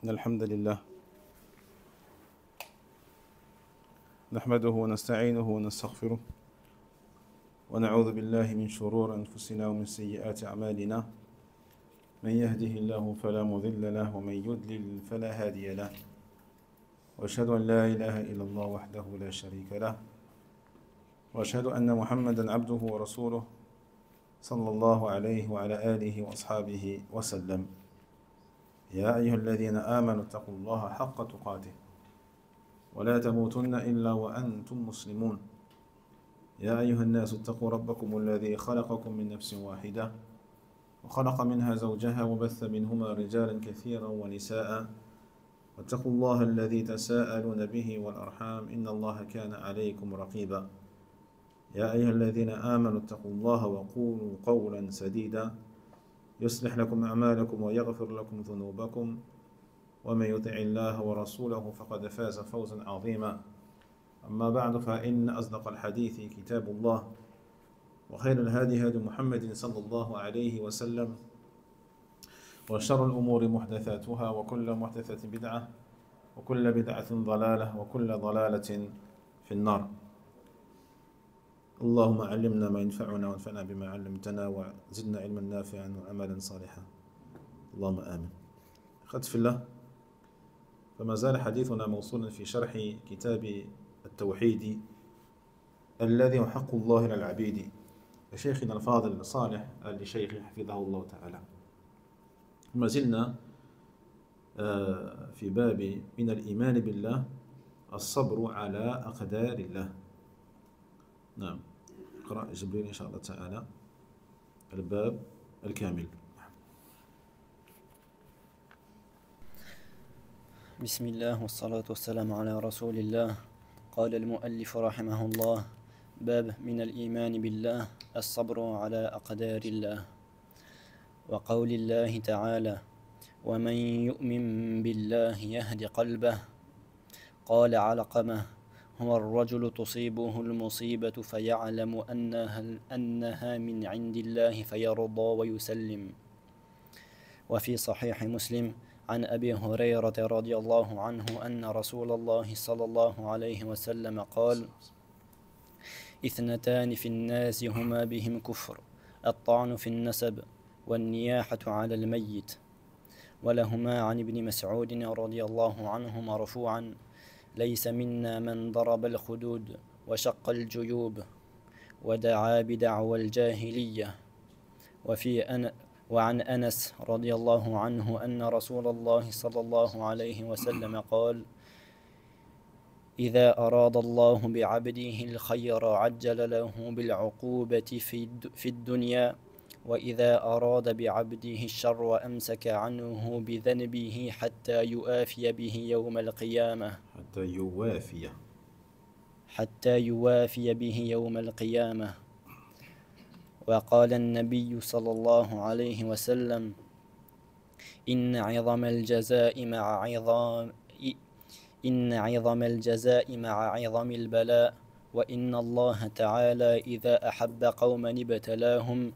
إن الحمد لله نحمده ونستعينه ونستغفره ونعوذ بالله من شرور أنفسنا ومن سيئات أعمالنا من يهده الله فلا مضل له ومن يضلل فلا هادي له وأشهد أن لا إله إلا الله وحده لا شريك له وأشهد أن محمدا عبده ورسوله صلى الله عليه وعلى آله وأصحابه وسلم. يا أيها الذين آمنوا اتقوا الله حق تقاته ولا تموتن إلا وأنتم مسلمون. يا أيها الناس اتقوا ربكم الذي خلقكم من نفس واحدة وخلق منها زوجها وبث منهما رجالا كثيرا ونساء واتقوا الله الذي تساءلون به والأرحام إن الله كان عليكم رقيبا. يا أيها الذين آمنوا اتقوا الله وقولوا قولا سديدا يصلح لكم أعمالكم ويغفر لكم ذنوبكم ومن يطع الله ورسوله فقد فاز فوزا عظيما. أما بعد فإن أصدق الحديث كتاب الله وخير الهادي هدي محمد صلى الله عليه وسلم وشر الأمور محدثاتها وكل محدثة بدعة وكل بدعة ضلالة وكل ضلالة في النار. اللهم علمنا ما ينفعنا وانفعنا بما علمتنا وزدنا علما نافعا وعملا صالحا اللهم آمين. أخوتي في الله، فما زال حديثنا موصولا في شرح كتاب التوحيد الذي هو حق الله على العبيد لشيخنا الفاضل صالح آل شيخ حفظه الله تعالى. ما زلنا في باب من الإيمان بالله الصبر على أقدار الله. نعم، اقرأ جبريل إن شاء الله تعالى الباب الكامل. بسم الله والصلاة والسلام على رسول الله. قال المؤلف رحمه الله: باب من الإيمان بالله الصبر على أقدار الله. وقول الله تعالى: ومن يؤمن بالله يهد قلبه. قال علقمة: هو الرجل تصيبه المصيبة فيعلم أنها من عند الله فيرضى ويسلم. وفي صحيح مسلم عن أبي هريرة رضي الله عنه أن رسول الله صلى الله عليه وسلم قال: اثنتان في الناس هما بهم كفر، الطعن في النسب والنياحة على الميت. ولهما عن ابن مسعود رضي الله عنه مرفوعا: ليس منا من ضرب الخدود وشق الجيوب ودعا بدعوى الجاهلية. وعن أنس رضي الله عنه أن رسول الله صلى الله عليه وسلم قال: إذا أراد الله بعبده الخير عجل له بالعقوبة في الدنيا، وإذا أراد بعبده الشر أمسك عنه بذنبه حتى يوافي به يوم القيامة. حتى يوافي به يوم القيامة. وقال النبي صلى الله عليه وسلم: إن عظم الجزاء مع عظم البلاء، وإن الله تعالى إذا أحب قوما ابتلاهم،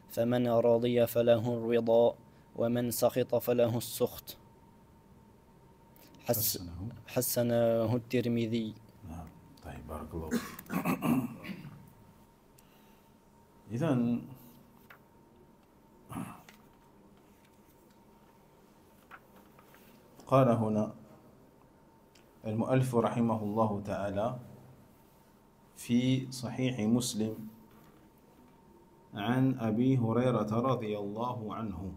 فمن رضي فله الرضا ومن سخط فله السخط. حسنه الترمذي. نعم، طيب، بارك الله فيك. إذن قال هنا المؤلف رحمه الله تعالى في صحيح مسلم عن أبي هريرة رضي الله عنه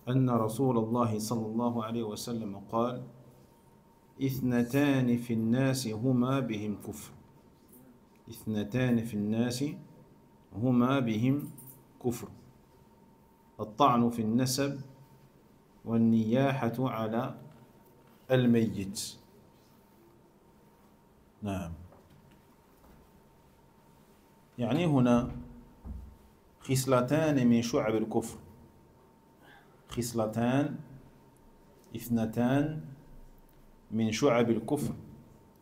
أن رسول الله صلى الله عليه وسلم قال: اثنتان في الناس هما بهم كفر. اثنتان في الناس هما بهم كفر، الطعن في النسب والنياحة على الميت. نعم، يعني هنا خصلتان من شعب الكفر، خصلتان اثنتان من شعب الكفر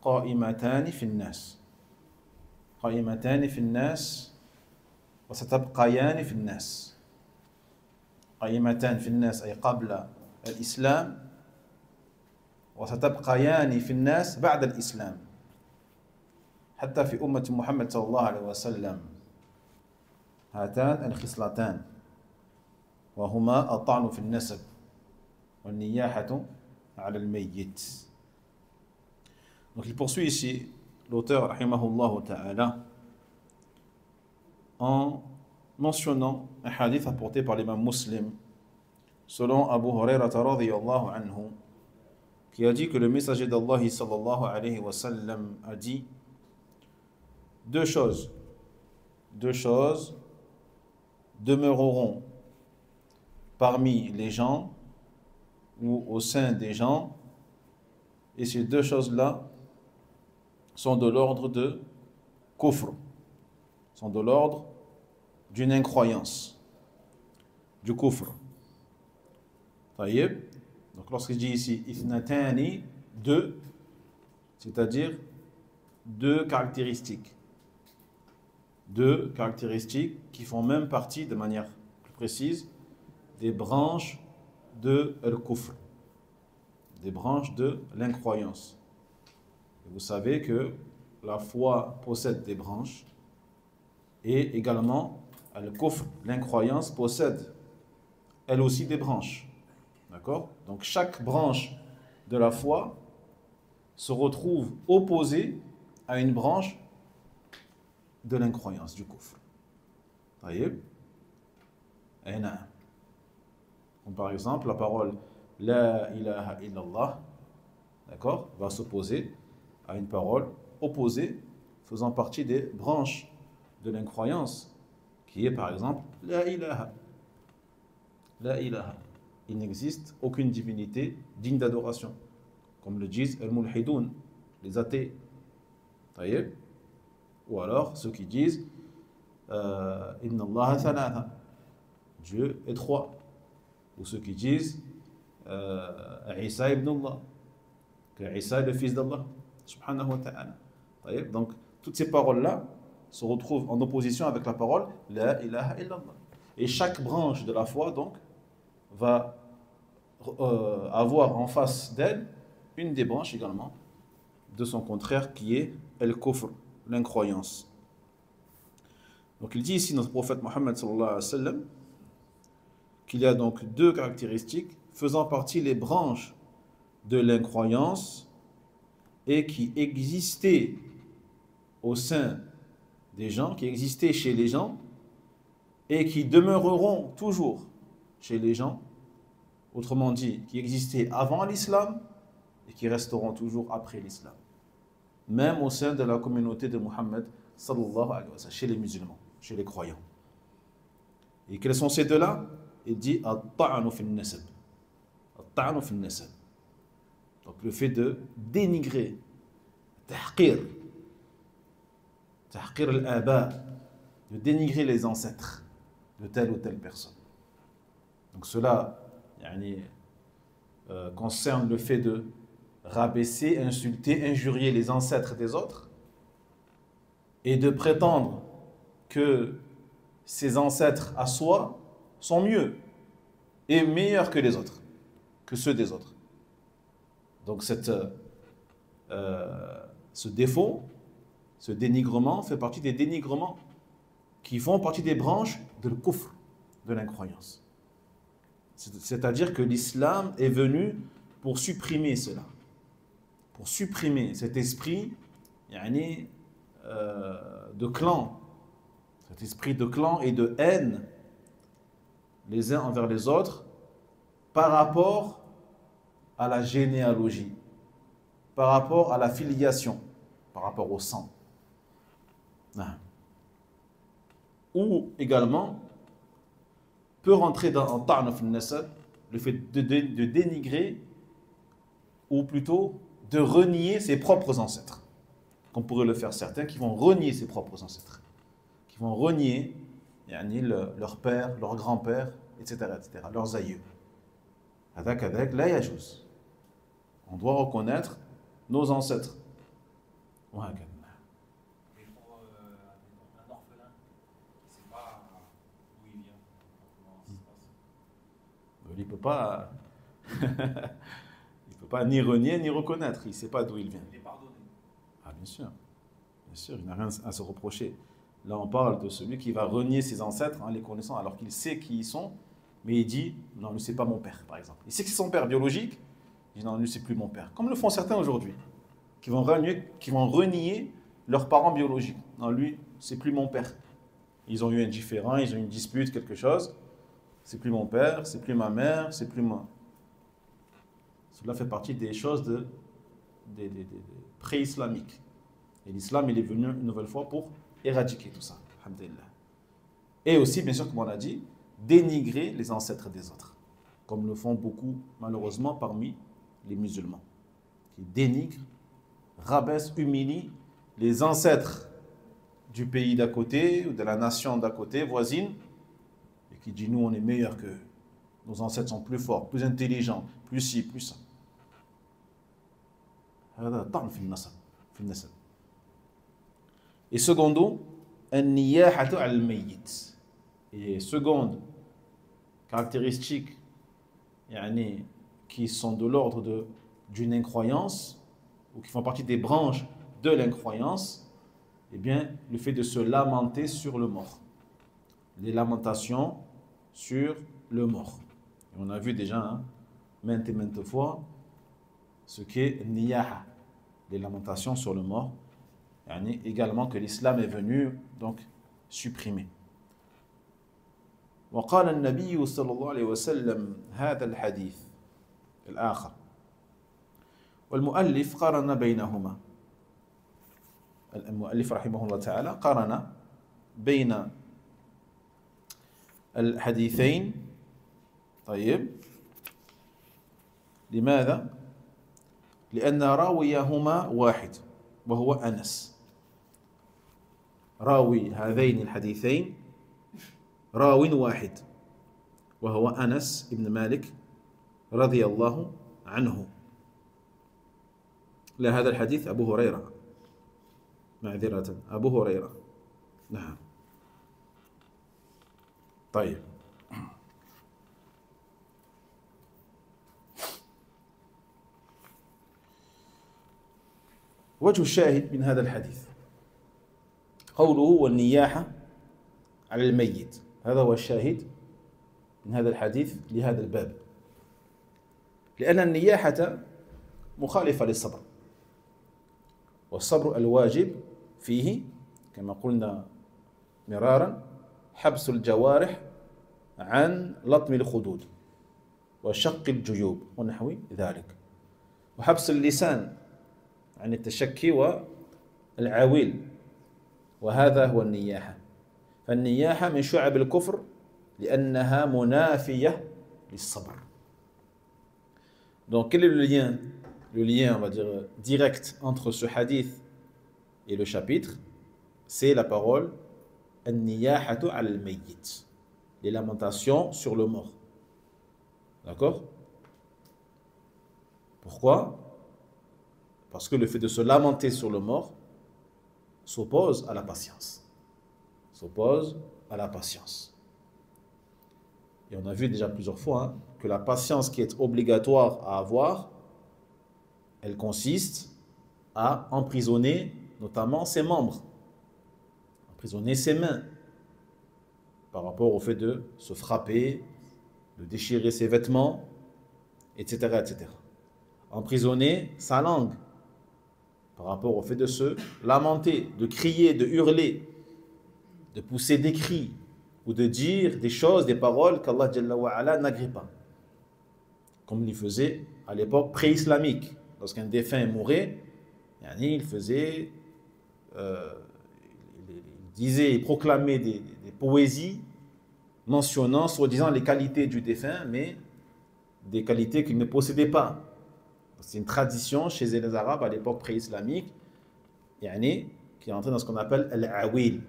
قائمتان في الناس، قائمتان في الناس وستبقيان في الناس. قائمتان في الناس أي قبل الإسلام وستبقيان في الناس بعد الإسلام حتى في أمة محمد صلى الله عليه وسلم هاتان الخصلتان وهما الطعن في النسب والنياحة على الميت. Donc il poursuit ici l'auteur rahimahullah ta'ala en mentionnant un hadith apporté par l'imam Muslim selon Abu Hurairah radhiyallahu anhu qui a dit que le messager d'Allah sallallahu alayhi wa sallam a dit deux choses demeureront parmi les gens ou au sein des gens, et ces deux choses-là sont de l'ordre de kufr, sont de l'ordre d'une incroyance, du kufr. Taïeb. Donc lorsqu'il dit ici ithnatani, deux, c'est-à-dire deux caractéristiques qui font même partie, de manière plus précise, des branches de al-kufr, des branches de l'incroyance. Et vous savez que la foi possède des branches et également al-kufr, l'incroyance, possède elle aussi des branches. D'accord? Donc chaque branche de la foi se retrouve opposée à une branche de l'incroyance, du kufr. Taïeb. Comme par exemple la parole La ilaha illallah, d'accord, va s'opposer à une parole opposée faisant partie des branches de l'incroyance qui est par exemple La ilaha. La ilaha. Il n'existe aucune divinité digne d'adoration, comme le disent al-mulhidoun, les athées. Taïeb. Ou alors ceux qui disent Inna Allah thalatha, Dieu est trois. Ou ceux qui disent Isa ibn Allah, que Isa est le fils d'Allah, subhanahu wa ta'ala. Donc toutes ces paroles-là se retrouvent en opposition avec la parole La ilaha illallah. Et chaque branche de la foi donc va avoir en face d'elle une des branches également de son contraire qui est al-kufr, l'incroyance. Donc il dit ici notre prophète Mohammed sallallahu alayhi wa sallam qu'il y a donc deux caractéristiques faisant partie les branches de l'incroyance et qui existaient au sein des gens, qui existaient chez les gens et qui demeureront toujours chez les gens, autrement dit, qui existaient avant l'islam et qui resteront toujours après l'islam, même au sein de la communauté de Mohammed sallallahu alayhi wa sallam, chez les musulmans, chez les croyants. Et quels sont ces deux-là? Il dit at-ta'anu fi an-nasab. At-ta'anu fi an-nasab. Donc le fait de dénigrer, tahqir al-aba, de dénigrer les ancêtres de telle ou telle personne. Donc cela concerne le fait de rabaisser, insulter, injurier les ancêtres des autres et de prétendre que ces ancêtres à soi sont mieux et meilleurs que les autres, que ceux des autres. Donc ce défaut, ce dénigrement fait partie des dénigrements qui font partie des branches de l'kufr, de l'incroyance. C'est-à-dire que l'islam est venu pour supprimer cela, pour supprimer cet esprit de clan, cet esprit de clan et de haine les uns envers les autres par rapport à la généalogie, par rapport à la filiation, par rapport au sang. Ou également peut rentrer dans ta'naf al-nasab, le fait de dénigrer ou plutôt de renier ses propres ancêtres, comme pourraient le faire certains qui vont renier ses propres ancêtres, qui vont renier leur père, leur grand-père, etc., leurs aïeux. Hadak la yajouz. On doit reconnaître nos ancêtres. Mais pour un orphelin, il ne sait pas d'où il vient. Comment ça se passe. Il ne peut pas Il ne peut pas ni renier ni reconnaître. Il ne sait pas d'où il vient. Il est pardonné. Ah, bien sûr. Bien sûr, il n'a rien à se reprocher. Là, on parle de celui qui va renier ses ancêtres en les connaissant, alors qu'il sait qui ils sont, mais il dit, non, lui, c'est pas mon père, par exemple. Il sait que c'est son père biologique, il dit, non, lui, c'est plus mon père. Comme le font certains aujourd'hui, qui vont renier leurs parents biologiques. Non, lui, c'est plus mon père. Ils ont eu un différend, ils ont eu une dispute, quelque chose. C'est plus mon père, c'est plus ma mère, c'est plus moi. Cela fait partie des choses des pré-islamiques. Et l'islam, il est venu une nouvelle fois pour éradiquer tout ça. Alhamdulillah. Et aussi, bien sûr, comme on l'a dit, dénigrer les ancêtres des autres. Comme le font beaucoup, malheureusement, parmi les musulmans. Qui dénigrent, rabaissent, humilient les ancêtres du pays d'à côté, ou de la nation d'à côté, voisine, et qui dit, nous, on est meilleurs qu'eux. Nos ancêtres sont plus forts, plus intelligents, plus ci, plus ça. Et secondo, an-niyahatu al-mayyit. Et seconde caractéristique qui sont de l'ordre d'une incroyance, ou qui font partie des branches de l'incroyance, eh bien, le fait de se lamenter sur le mort. Les lamentations sur le mort. Et on a vu déjà maintes et maintes fois ce qu'est niyaha, les lamentations sur le mort, également que l'islam est venu donc supprimer. وقال النبي صلى الله عليه وسلم هذا الحديث الآخر والمؤلف قارن بينهما. المؤلف رحمه الله تعالى قارن بين الحديثين. طيب، لماذا؟ لأن راويهما واحد وهو أنس. راوي هذين الحديثين راو واحد وهو أنس بن مالك رضي الله عنه. لهذا الحديث أبو هريرة، معذرة، أبو هريرة. نعم. طيب، وجه الشاهد من هذا الحديث قوله والنياحة على الميت. هذا هو الشاهد من هذا الحديث لهذا الباب، لأن النياحة مخالفة للصبر، والصبر الواجب فيه كما قلنا مرارا حبس الجوارح عن لطم الخدود وشق الجيوب ونحو ذلك، وحبس اللسان عن التشكي والعويل، وهذا هو النياحة. فالنياحة من شعب الكفر لأنها منافية للصبر. Donc quel est le lien, on va dire, direct entre ce hadith et le chapitre? C'est la parole an-niyahatu al-mayyit, les lamentations sur le mort. D'accord? Pourquoi? Parce que le fait de se lamenter sur le mort s'oppose à la patience. S'oppose à la patience. Et on a vu déjà plusieurs fois que la patience qui est obligatoire à avoir, elle consiste à emprisonner notamment ses membres, emprisonner ses mains, par rapport au fait de se frapper, de déchirer ses vêtements, etc., etc. Emprisonner sa langue, par rapport au fait de se lamenter, de crier, de hurler, de pousser des cris, ou de dire des choses, des paroles qu'Allah Jalla wa Ala n'agrée pas. Comme il faisait à l'époque pré-islamique. Lorsqu'un défunt mourait, il faisait, il disait, il proclamait des poésies mentionnant, soi-disant, les qualités du défunt, mais des qualités qu'il ne possédait pas. C'est une tradition chez les Arabes à l'époque pré-islamique, qui est entrée dans ce qu'on appelle al-awil.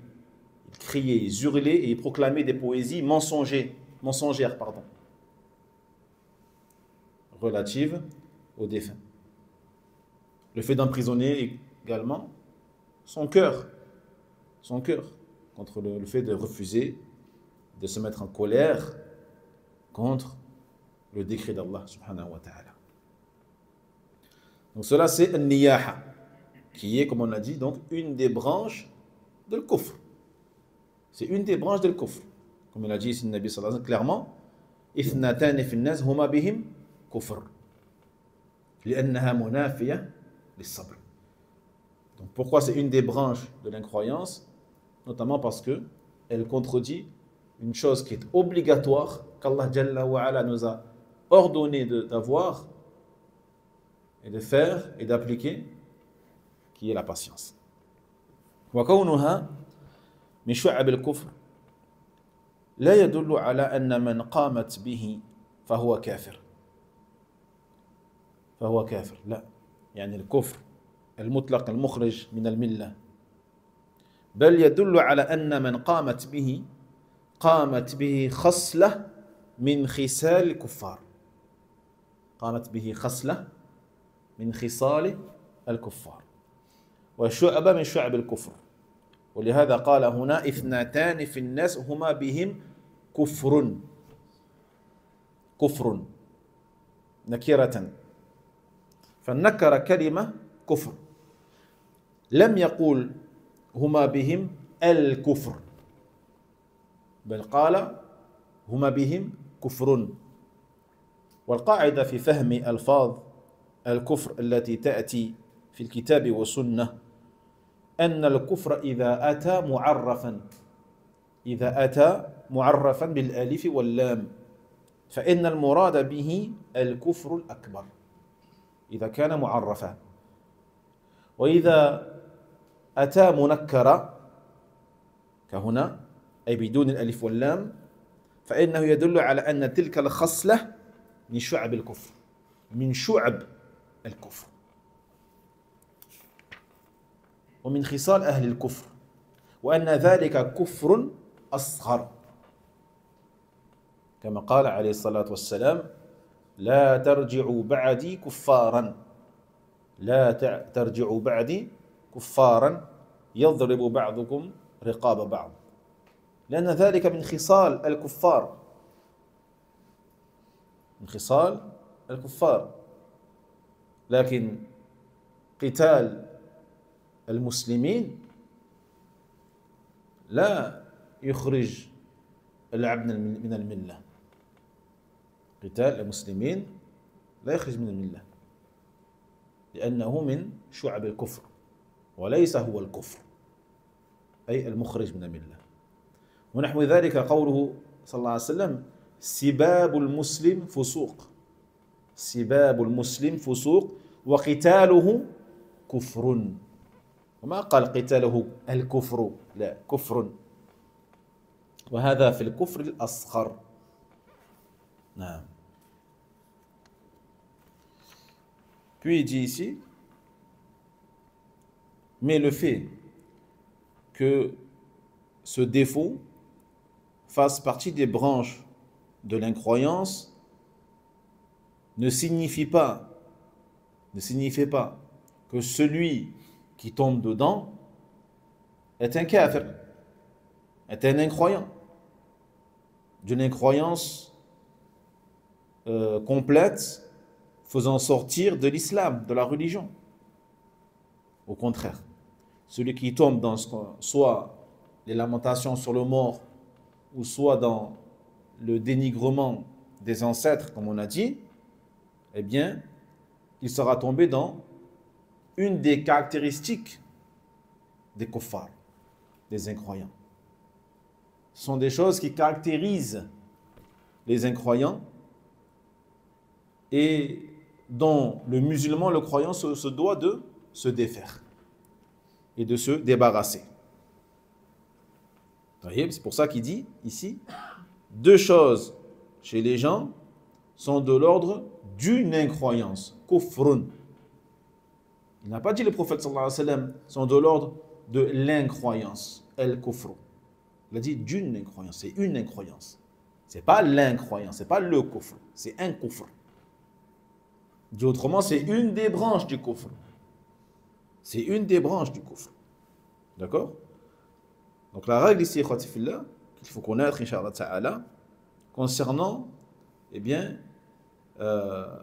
Ils criaient, ils hurlaient et ils proclamaient des poésies mensongères, relatives aux défunts. Le fait d'emprisonner également son cœur, contre le fait de refuser, de se mettre en colère contre le décret d'Allah subhanahu wa ta'ala. Donc cela c'est un niyaha, qui est, comme on a dit, donc une des branches de l'kufr. C'est une des branches de l'kufr. Comme il a dit ici le Nabi sallallahu alayhi wa sallam, clairement, ithnatani fi an-nas huma bihim kufr. لأنها منافية للصبر. Donc pourquoi c'est une des branches de l'incroyance? Notamment parce que elle contredit une chose qui est obligatoire, qu'Allah Jalla wa Ala nous a ordonné d'avoir et de faire et d'appliquer, qui est la patience. وكونها من شعب الكفر لا يدل على أن من قامت به فهو كافر. فهو كافر، لا، يعني الكفر المطلق المخرج من الملة، بل يدل على أن من قامت به خصلة من خصال الكفار. قامت به خصلة من خصال الكفار وشعبة من شعب الكفر. ولهذا قال هنا اثنتان في الناس هما بهم كفر. كفر نكرة، فالنكر كلمة كفر، لم يقول هما بهم الكفر، بل قال هما بهم كفر. والقاعدة في فهم ألفاظ الكفر التي تأتي في الكتاب والسنة أن الكفر إذا أتى معرفا بالألف واللام فإن المراد به الكفر الأكبر إذا كان معرفا، وإذا أتى منكرا كهنا أي بدون الألف واللام فإنه يدل على أن تلك الخصلة من شعب الكفر، من شعب الكفر ومن خصال أهل الكفر، وأن ذلك كفر أصغر، كما قال عليه الصلاة والسلام لا ترجعوا بعدي كفارا، لا ترجعوا بعدي كفارا يضرب بعضكم رقاب بعض، لأن ذلك من خصال الكفار، من خصال الكفار. لكن قتال المسلمين لا يخرج العبد من الملة. قتال المسلمين لا يخرج من الملة لأنه من شعب الكفر وليس هو الكفر أي المخرج من الملة. ونحو ذلك قوله صلى الله عليه وسلم سباب المسلم فسوق، سباب المسلم فسوق وقتاله كفر، وما قال قتاله الكفر، لا، كفر، وهذا في الكفر الأصغر. نعم. Puis il dit ici, mais le fait que ce défaut fasse partie des branches de l'incroyance ne signifie pas que celui qui tombe dedans est un kafir, est un incroyant, d'une incroyance complète faisant sortir de l'islam, de la religion. Au contraire, celui qui tombe dans soit les lamentations sur le mort ou soit dans le dénigrement des ancêtres, comme on a dit, eh bien, il sera tombé dans une des caractéristiques des kuffars, des incroyants. Ce sont des choses qui caractérisent les incroyants et dont le musulman, le croyant, se doit de se défaire et de se débarrasser. C'est pour ça qu'il dit ici, deux choses chez les gens sont de l'ordre d'une incroyance, kufrun. Il n'a pas dit le prophète sallallahu alayhi wa sallam sont de l'ordre de l'incroyance, el-kufru. Il a dit d'une incroyance, c'est une incroyance. C'est pas l'incroyance, c'est pas le kufr, c'est un kufr. Dit autrement, c'est une des branches du kufr. C'est une des branches du kufr. D'accord? Donc la règle ici, qu'il faut connaître, Inch'Allah Ta'ala, concernant, eh bien, le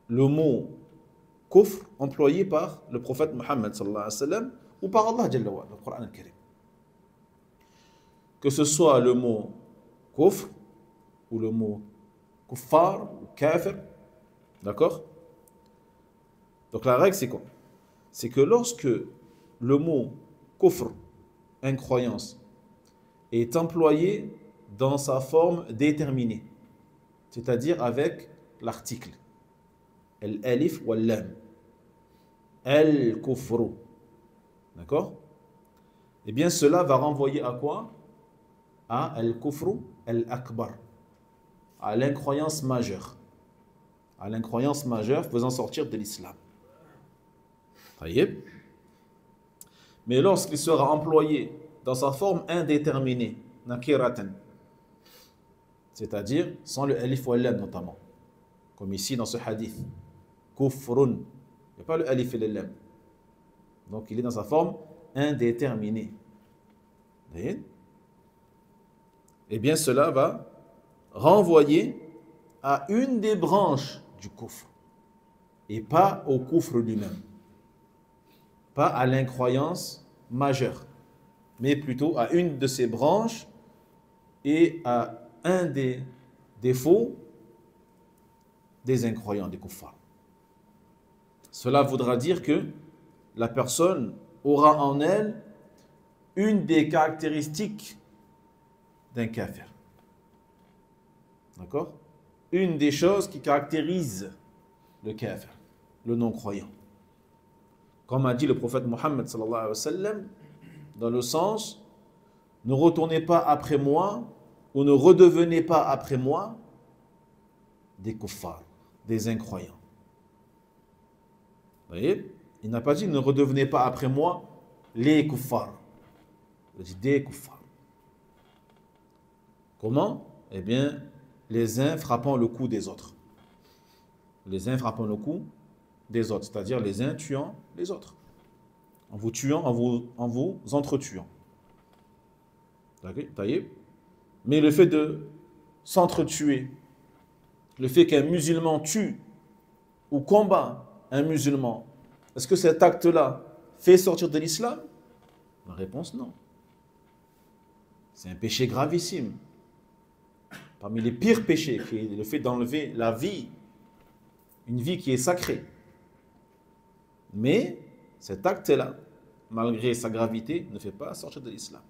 mot kufr employé par le prophète Mohammed sallallahu alayhi wa sallam ou par Allah Jalla wa Ala, le Coran al-Karim. Que ce soit le mot kufr ou le mot kuffar ou kafir, d'accord? Donc la règle c'est quoi? C'est que lorsque le mot kufr, incroyance, est employé dans sa forme déterminée, c'est-à-dire avec l'article al-alif ou al-lam, al-kufru, d'accord? Eh bien cela va renvoyer à quoi? À al-kufru al-akbar, à l'incroyance majeure, faisant sortir de l'islam. Mais lorsqu'il sera employé dans sa forme indéterminée, nakiratan, c'est-à-dire sans le alif ou lam notamment, comme ici dans ce hadith, kufrun, il n'y a pas le alif et le lam. Donc il est dans sa forme indéterminée. Eh bien cela va renvoyer à une des branches du kufr et pas au kufr lui-même, pas à l'incroyance majeure, mais plutôt à une de ses branches et à un des défauts des incroyants, des kuffars. Cela voudra dire que la personne aura en elle une des caractéristiques d'un kafir. D'accord? Une des choses qui caractérise le kafir, le non-croyant. Comme a dit le prophète Mohammed sallallahu alayhi wa sallam, dans le sens, ne retournez pas après moi ou ne redevenez pas après moi des kuffars, des incroyants. Vous voyez? Il n'a pas dit ne redevenez pas après moi les kuffars. Il a dit des kuffars. Comment? Eh bien, les uns frappant le cou des autres. Les uns frappant le cou des autres, c'est-à-dire les uns tuant les autres. En vous tuant, en vous entretuant. Mais le fait de s'entretuer, le fait qu'un musulman tue ou combat un musulman, est-ce que cet acte-là fait sortir de l'islam? La réponse, non. C'est un péché gravissime. Parmi les pires péchés, qui est le fait d'enlever la vie, une vie qui est sacrée. Mais cet acte-là, malgré sa gravité, ne fait pas sortir de l'islam.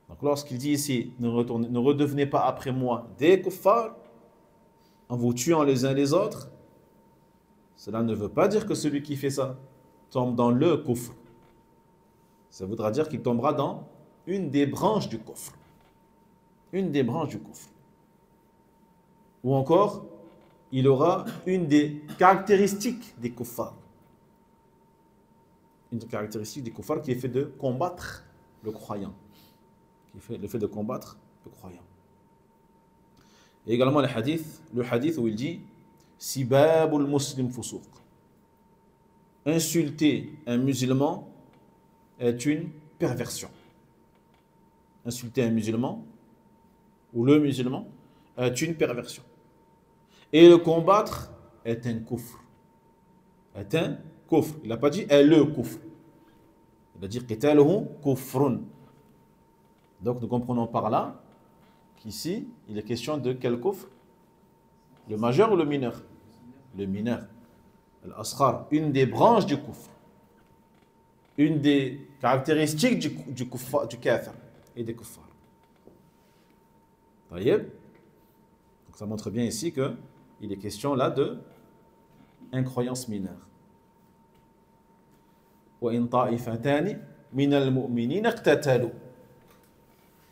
Donc lorsqu'il dit ici, ne redevenez pas après moi des kuffars, en vous tuant les uns les autres, cela ne veut pas dire que celui qui fait ça tombe dans le kufr. Ça voudra dire qu'il tombera dans une des branches du kufr. Une des branches du kufr. Ou encore, il aura une des caractéristiques des kuffars. Une caractéristique des kuffars qui est fait de combattre le croyant. Qui fait le fait de combattre le croyant. Et également le hadith où il dit Sibabul muslim fusuq. Insulter un musulman est une perversion. Insulter un musulman ou le musulman est une perversion. Et le combattre est un kufr. Est un kufr. Il n'a pas dit est le kufr. Il a dit qitaluhu kufrun. Donc nous comprenons par là qu'ici, il est question de quel kufr? Le majeur ou le mineur? Le mineur. Al-asghar, une des branches du kufr. Une des caractéristiques du kafir et des kuffars. Donc ça montre bien ici qu'il est question là de incroyance mineure. وَإِن طَائِفَتَانِ مِنَ الْمُؤْمِنِينَ اقْتَتَلُوا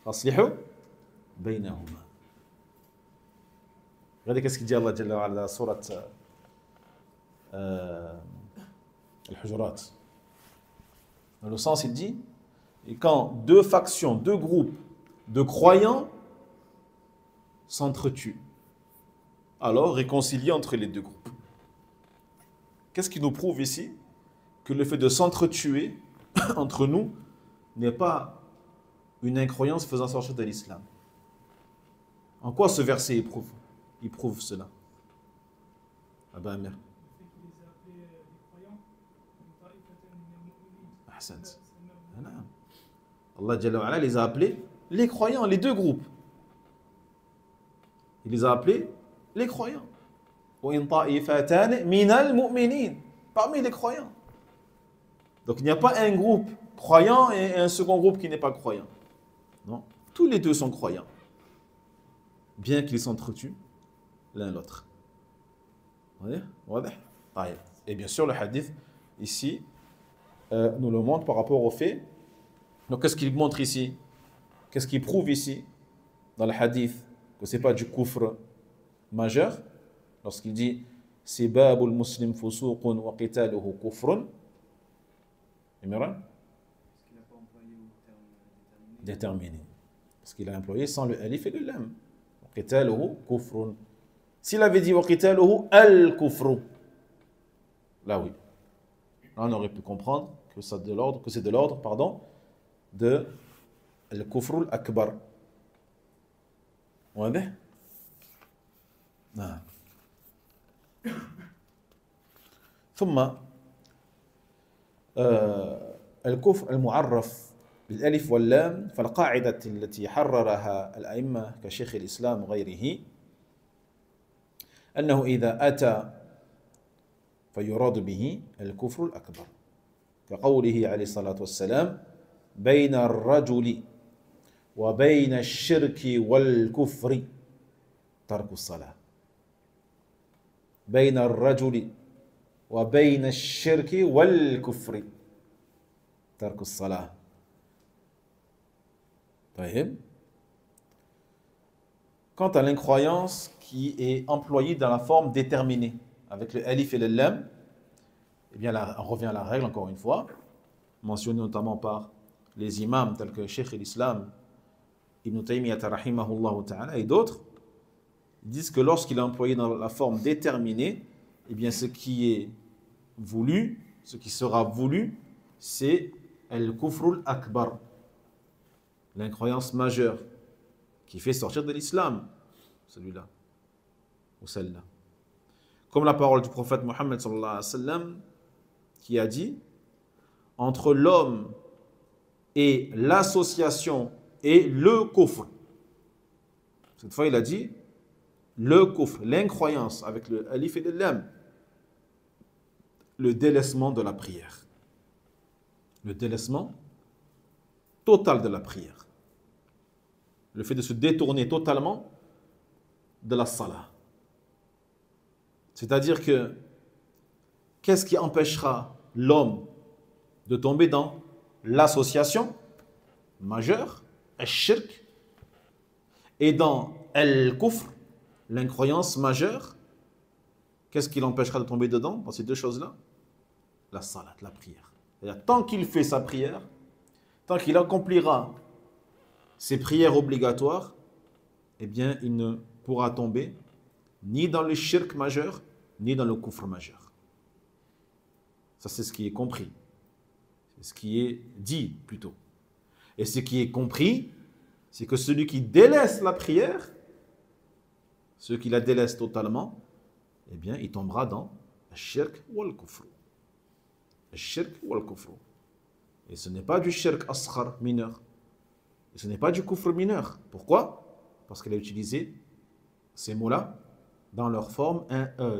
فَأَصْلِحُوا بَيْنَهُمَا. Regardez qu'est-ce qu'il dit Allah Jalla wa Ala dans la sourate Al-Hujurat. Dans le sens, il dit, et quand deux factions, deux groupes de croyants s'entretuent, alors réconcilier entre les deux groupes. Qu'est-ce qui nous prouve ici? Que le fait de s'entretuer entre nous n'est pas une incroyance faisant sortir de l'islam. En quoi ce verset il prouve cela? Ah ben, merde. Ahsant. Allah Jalla wa Ala les a appelés les croyants, les deux groupes. Il les a appelés les croyants. وَإِن طَائِفَتَانِ مِنَ الْمُؤْمِنِينَ, parmi les croyants. Donc il n'y a pas un groupe croyant et un second groupe qui n'est pas croyant. Non, tous les deux sont croyants, bien qu'ils s'entretuent l'un l'autre. Et bien sûr, le hadith ici nous le montre par rapport au fait. Donc qu'est-ce qu'il montre ici? Qu'est-ce qu'il prouve ici dans le hadith? Que ce n'est pas du kufr majeur. Lorsqu'il dit Sibabul muslim fusuqun wa qitaluhu kufrun. Imran? Déterminé. Parce qu'il a employé sans le alif et le lam. Wa qitaluhu kufrun. S'il avait dit wa qitaluhu al-kufru, là oui. Là on aurait pu comprendre que c'est de l'ordre, de al-kufr al-akbar. واضح؟ نعم. ثم الكفر المعرف بالالف واللام، فالقاعدة التي حررها الأئمة كشيخ الإسلام وغيره أنه إذا أتى فيراد به الكفر الأكبر، كقوله عليه الصلاة والسلام بين الرجل وبين الشرك والكفر ترك الصلاة. بين الرجل وبين الشرك والكفر ترك الصلاة. طيب. Quant à l'incroyance qui est employée dans la forme déterminée, avec le alif et le lam, eh bien là, on revient à la règle encore une fois, mentionnée notamment par les imams tels que Cheikh l'Islam, Ibn Taymiyyah rahimahullah ta'ala et d'autres, disent que lorsqu'il est employé dans la forme déterminée, eh bien ce qui est voulu, ce qui sera voulu, c'est al-kufrul akbar, l'incroyance majeure, qui fait sortir de l'islam, celui-là, ou celle-là. Comme la parole du prophète Mohammed sallallahu alayhi wa sallam, qui a dit, entre l'homme et l'association et le kufr. Cette fois, il a dit le kufr, l'incroyance avec le alif et le lam, le délaissement de la prière. Le délaissement total de la prière. Le fait de se détourner totalement de la salah. C'est-à-dire que qu'est-ce qui empêchera l'homme de tomber dans l'association majeure, al-shirk, et dans al-kufr, l'incroyance majeure? Qu'est-ce qui l'empêchera de tomber dedans, dans ces deux choses-là? La salat, la prière. C'est-à-dire, tant qu'il fait sa prière, tant qu'il accomplira ses prières obligatoires, eh bien, il ne pourra tomber ni dans le shirk majeur, ni dans le kufr majeur. Ça, c'est ce qui est compris. C'est ce qui est dit, plutôt. Et ce qui est compris, c'est que celui qui délaisse la prière, celui qui la délaisse totalement, eh bien, il tombera dans le shirk ou le kufr. Le shirk ou le kufr. Et ce n'est pas du shirk asghar, mineur. Et ce n'est pas du kufr mineur. Pourquoi? Parce qu'elle a utilisé ces mots-là dans leur forme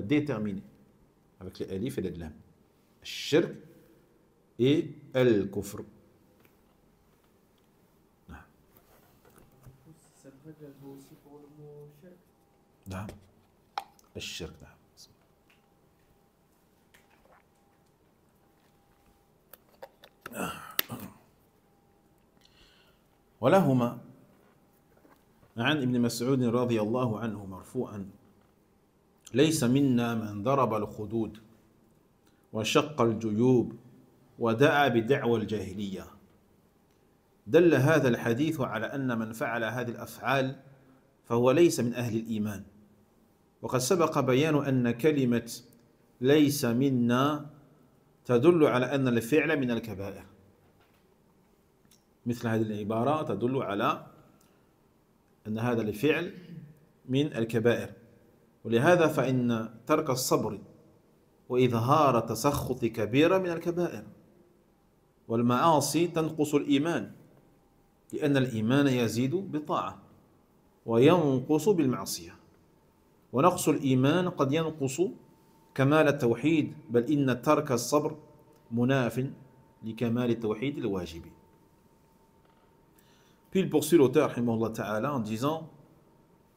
déterminée, avec les alif et les lam. Shirk et al-kufr. Cette règle, elle vaut aussi pour le mot shirk. نعم الشرك نعم. ولهما عن ابن مسعود رضي الله عنه مرفوعا ليس منا من ضرب الخدود وشق الجيوب ودعا بدعوى الجاهلية. دل هذا الحديث على أن من فعل هذه الأفعال فهو ليس من أهل الإيمان. وقد سبق بيان أن كلمة ليس منا تدل على أن الفعل من الكبائر. مثل هذه العبارة تدل على أن هذا الفعل من الكبائر. ولهذا فإن ترك الصبر وإظهار تسخط كبيرة من الكبائر. والمعاصي تنقص الإيمان، لأن الإيمان يزيد بالطاعة وينقص بالمعصية. ونقص الإيمان قد ينقص كمال التوحيد، بل إن ترك الصبر مناف لكمال التوحيد الواجب. Puis il poursuit l'auteur rahimahullah ta'ala en disant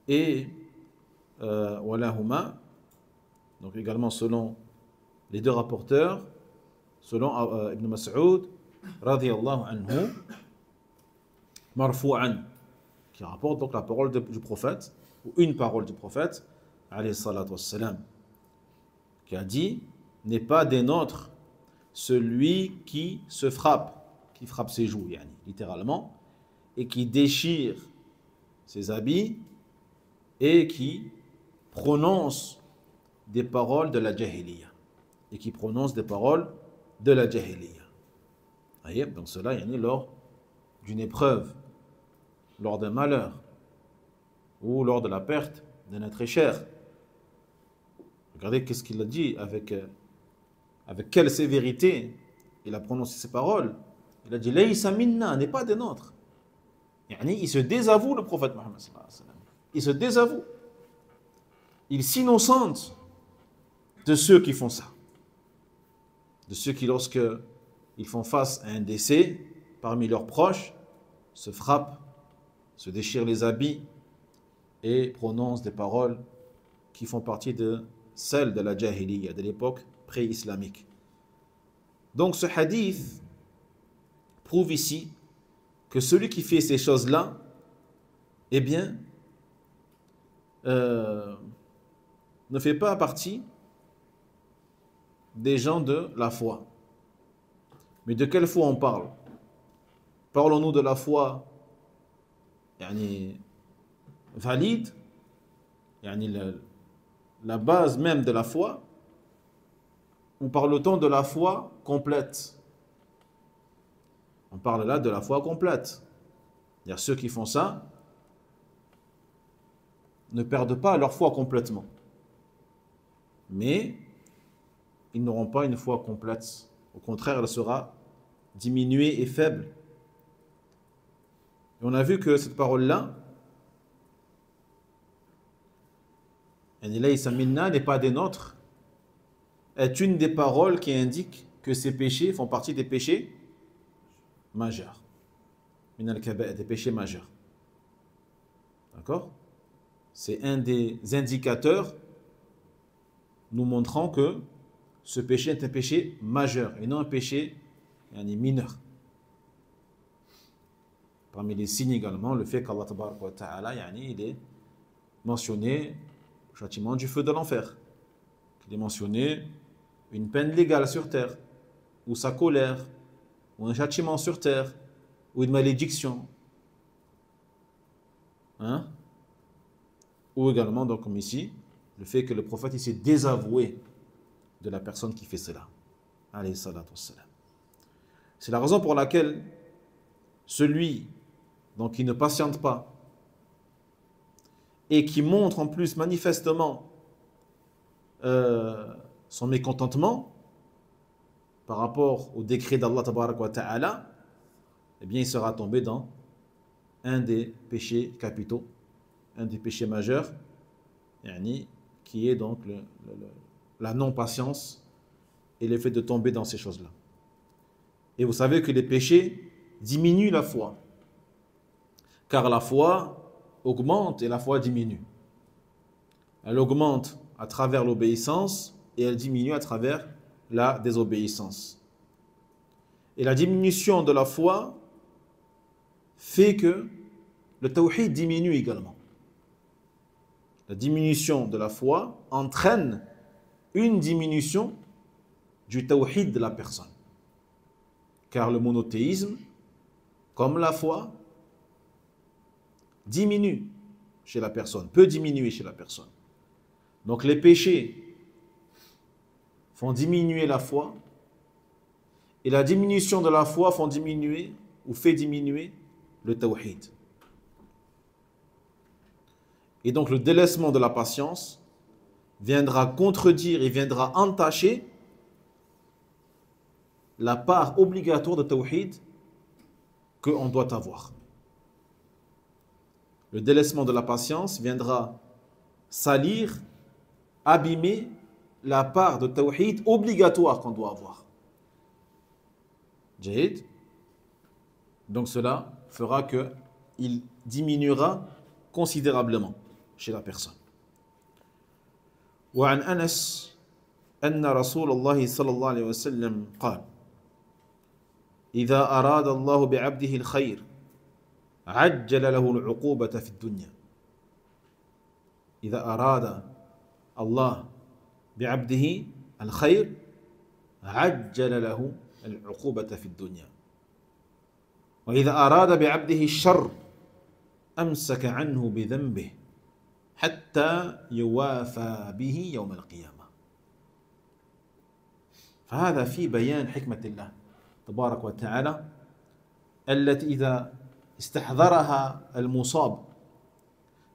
et walahuma, donc également selon les deux rapporteurs, selon Ibn Mas'ud radiyallahu anhu marfou'an, qui rapporte donc la parole du prophète, ou une parole du prophète alayhi salatu wassalam, qui a dit: n'est pas des nôtres celui qui se frappe, qui frappe ses joues, yani, littéralement, et qui déchire ses habits et qui prononce des paroles de la jahiliya, et qui prononce des paroles de la jahiliya. Voyez, donc cela, yani, lors d'une épreuve, lors d'un malheur, ou lors de la perte d'un être cher. Regardez qu'est-ce qu'il a dit, avec quelle sévérité il a prononcé ces paroles. Il a dit: Laysa minna, n'est pas des nôtres. Yani, il se désavoue, le prophète Mohammed sallallahu alayhi wa sallam. Il se désavoue. Il s'innocente de ceux qui font ça. De ceux qui, lorsque ils font face à un décès parmi leurs proches, se frappent, se déchirent les habits et prononcent des paroles qui font partie de celles de la jahiliya, de l'époque pré-islamique. Donc ce hadith prouve ici que celui qui fait ces choses-là, eh bien, ne fait pas partie des gens de la foi. Mais de quelle foi on parle? Parlons-nous de la foi yani, valide, yani la base même de la foi, ou parle-t-on de la foi complète? On parle là de la foi complète. C'est-à-dire ceux qui font ça ne perdent pas leur foi complètement, mais ils n'auront pas une foi complète. Au contraire, elle sera diminuée et faible. Et on a vu que cette parole-là, Laysa minna, n'est pas des nôtres, est une des paroles qui indique que ces péchés font partie des péchés majeurs. Min al-kaba'ir, des péchés majeurs. D'accord? C'est un des indicateurs nous montrant que ce péché est un péché majeur et non un péché mineur. Parmi les signes également, le fait qu'Allah tabaraka wa ta'ala, il est mentionné le châtiment du feu de l'enfer, qu'il est mentionné une peine légale sur terre, ou sa colère, ou un châtiment sur terre, ou une malédiction. Hein? Ou également, donc, comme ici, le fait que le prophète s'est désavoué de la personne qui fait cela. Alayhi salatu wassalam. C'est la raison pour laquelle celui donc, qui ne patiente pas et qui montre en plus manifestement son mécontentement par rapport au décret d'Allah tabaraka wa ta'ala, eh bien il sera tombé dans un des péchés capitaux, un des péchés majeurs, qui est donc la non-patience et le fait de tomber dans ces choses-là. Et vous savez que les péchés diminuent la foi, car la foi augmente et la foi diminue. Elle augmente à travers l'obéissance et elle diminue à travers la désobéissance. Et la diminution de la foi fait que le tawhid diminue également. La diminution de la foi entraîne une diminution du tawhid de la personne. Car le monothéisme, comme la foi, diminue chez la personne, peut diminuer chez la personne. Donc les péchés font diminuer la foi, et la diminution de la foi font diminuer ou fait diminuer le tawhid. Et donc le délaissement de la patience viendra contredire et viendra entacher la part obligatoire de tawhid qu'on doit avoir. Le délaissement de la patience viendra salir, abîmer la part de tawhid obligatoire qu'on doit avoir. Jahid. Donc cela fera qu'il diminuera considérablement chez la personne. وعن أنس أن رسول الله صلى الله عليه وسلم قال إذا أراد الله بعبده الخير عجل له العقوبة في الدنيا. إذا أراد الله بعبده الخير عجل له العقوبة في الدنيا وإذا أراد بعبده الشر أمسك عنه بذنبه حتى يوافى به يوم القيامة. فهذا في بيان حكمة الله تبارك وتعالى التي إذا استحضرها المصاب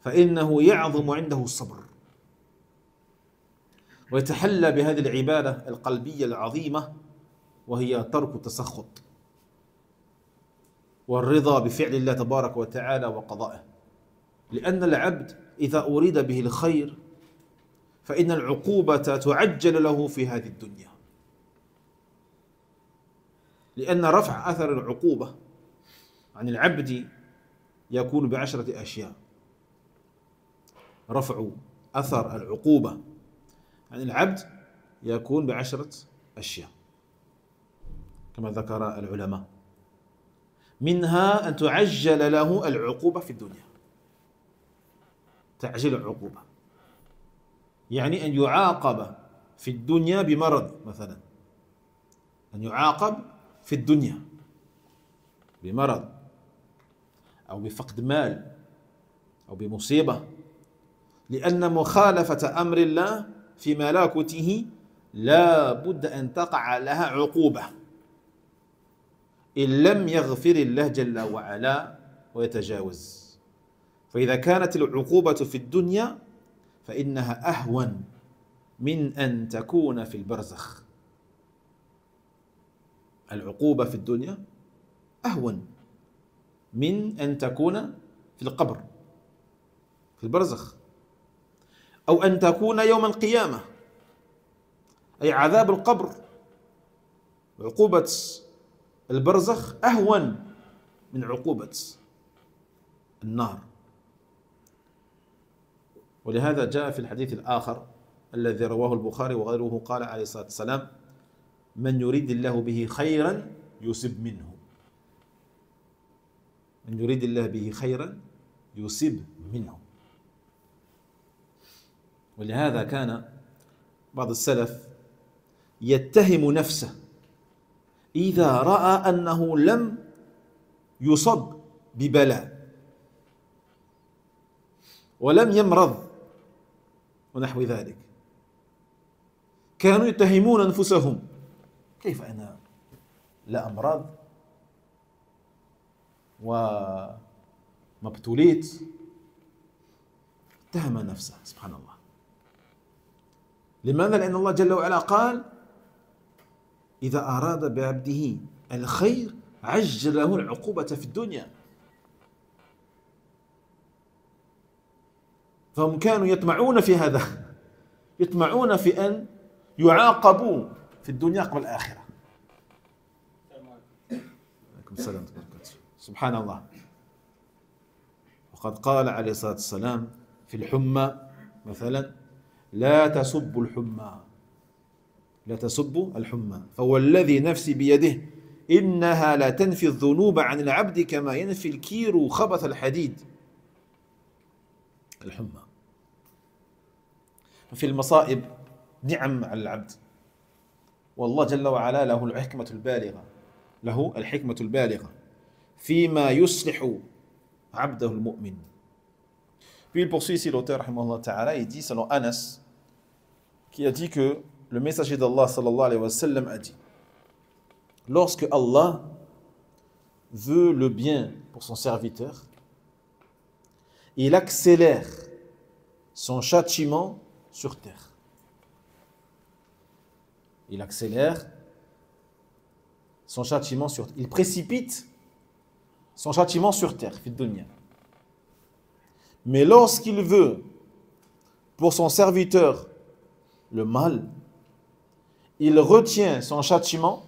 فإنه يعظم عنده الصبر ويتحلى بهذه العبادة القلبية العظيمة وهي ترك التسخط والرضا بفعل الله تبارك وتعالى وقضائه. لأن العبد إذا أريد به الخير فإن العقوبة تعجل له في هذه الدنيا، لأن رفع أثر العقوبة عن العبد يكون بعشرة أشياء. رفع أثر العقوبة عن العبد يكون بعشرة أشياء كما ذكر العلماء، منها أن تعجل له العقوبة في الدنيا. تعجيل العقوبة يعني أن يعاقب في الدنيا بمرض مثلا، أن يعاقب في الدنيا بمرض أو بفقد مال أو بمصيبة، لأن مخالفة أمر الله في ملكوته لا بد أن تقع لها عقوبة إن لم يغفر الله جل وعلا ويتجاوز. فإذا كانت العقوبة في الدنيا فإنها أهون من أن تكون في البرزخ. العقوبة في الدنيا أهون من أن تكون في القبر في البرزخ، أو أن تكون يوم القيامة، أي عذاب القبر. عقوبة البرزخ أهون من عقوبة النار. ولهذا جاء في الحديث الآخر الذي رواه البخاري وغيره قال عليه الصلاة والسلام: من يريد الله به خيرا يصب منه. من يريد الله به خيرا يصب منه. ولهذا كان بعض السلف يتهم نفسه إذا رأى أنه لم يصب ببلاء ولم يمرض ونحو ذلك، كانوا يتهمون أنفسهم: كيف أنا لا أمراض وما ابتليت؟ اتهم نفسه سبحان الله. لماذا؟ لأن الله جل وعلا قال: إذا أراد بعبده الخير عجل له العقوبة في الدنيا. فهم كانوا يطمعون في هذا، يطمعون في أن يعاقبوا في الدنيا قبل الآخرة. عليكم السلام ورحمة الله. سبحان الله. وقد قال عليه الصلاة والسلام في الحمى مثلا: لا تسبوا الحمى، لا تسبوا الحمى، فوالذي نفسي بيده إنها لا تنفي الذنوب عن العبد كما ينفي الكير خبث الحديد. الحمى. في المصائب نعم على العبد، والله جل وعلا له الحكمة البالغة، له الحكمة البالغة فيما يصلح عبده المؤمن. Puis il poursuit ici l'auteur rahimahullah ta'ala, il dit selon Anas qui a dit que le messager d'Allah sallallahu alayhi wa sallam a dit: lorsque Allah veut le bien pour son serviteur, il accélère son châtiment sur terre. Il accélère son châtiment sur terre. Il précipite son châtiment sur terre, fit dunya. Mais lorsqu'il veut pour son serviteur le mal, il retient son châtiment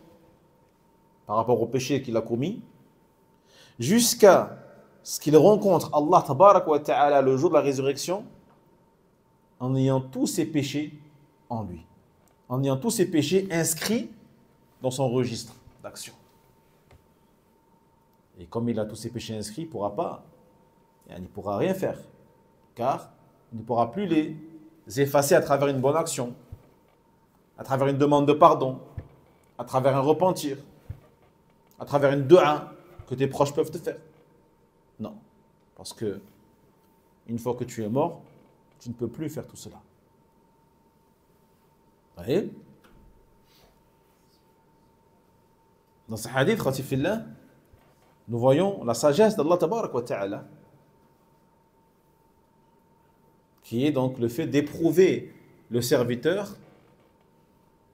par rapport au péché qu'il a commis jusqu'à ce qu'il rencontre Allah tabarak wa ta'ala le jour de la résurrection en ayant tous ses péchés en lui, en ayant tous ses péchés inscrits dans son registre d'action. Et comme il a tous ses péchés inscrits, il ne pourra rien faire, car il ne pourra plus les effacer à travers une bonne action, à travers une demande de pardon, à travers un repentir, à travers une dua que tes proches peuvent te faire. Non, parce que une fois que tu es mort, tu ne peux plus faire tout cela. Vous voyez? Dans ce hadith, khatifillah, nous voyons la sagesse d'Allah tabarak wa ta'ala, qui est donc le fait d'éprouver le serviteur,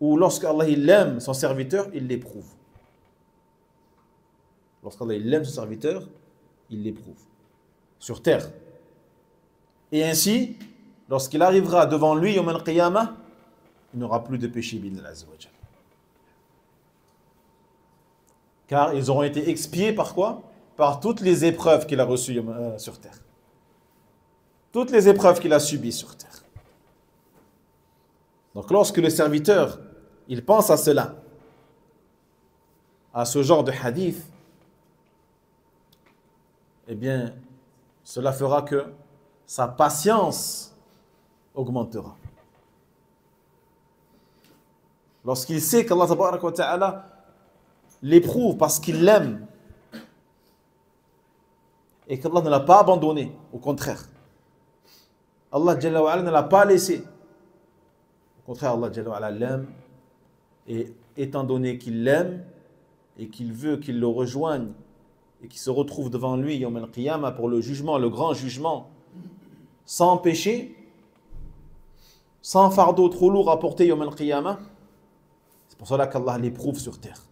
ou lorsque Allah il aime son serviteur, il l'éprouve. Lorsqu'Allah il aime son serviteur, il l'éprouve. Sur terre. Et ainsi, lorsqu'il arrivera devant lui, Yawm al-Qiyamah, il n'aura plus de péché, bi'idhnillah azza wa jalla. Car ils auront été expiés par quoi? Par toutes les épreuves qu'il a reçues sur terre. Toutes les épreuves qu'il a subies sur terre. Donc lorsque le serviteur, il pense à cela, à ce genre de hadith, eh bien, cela fera que sa patience augmentera. Lorsqu'il sait qu'Allah tabaraka wa ta'ala l'éprouve parce qu'il l'aime et qu'Allah ne l'a pas abandonné, au contraire. Allah Jalla wa Ala ne l'a pas laissé. Au contraire, Allah Jalla wa Ala l'aime et étant donné qu'il l'aime et qu'il veut qu'il le rejoigne et qu'il se retrouve devant lui Yawm al-Qiyamah pour le jugement, le grand jugement, sans péché, sans fardeau trop lourd à porter Yawm al-Qiyamah, c'est pour cela qu'Allah l'éprouve sur terre,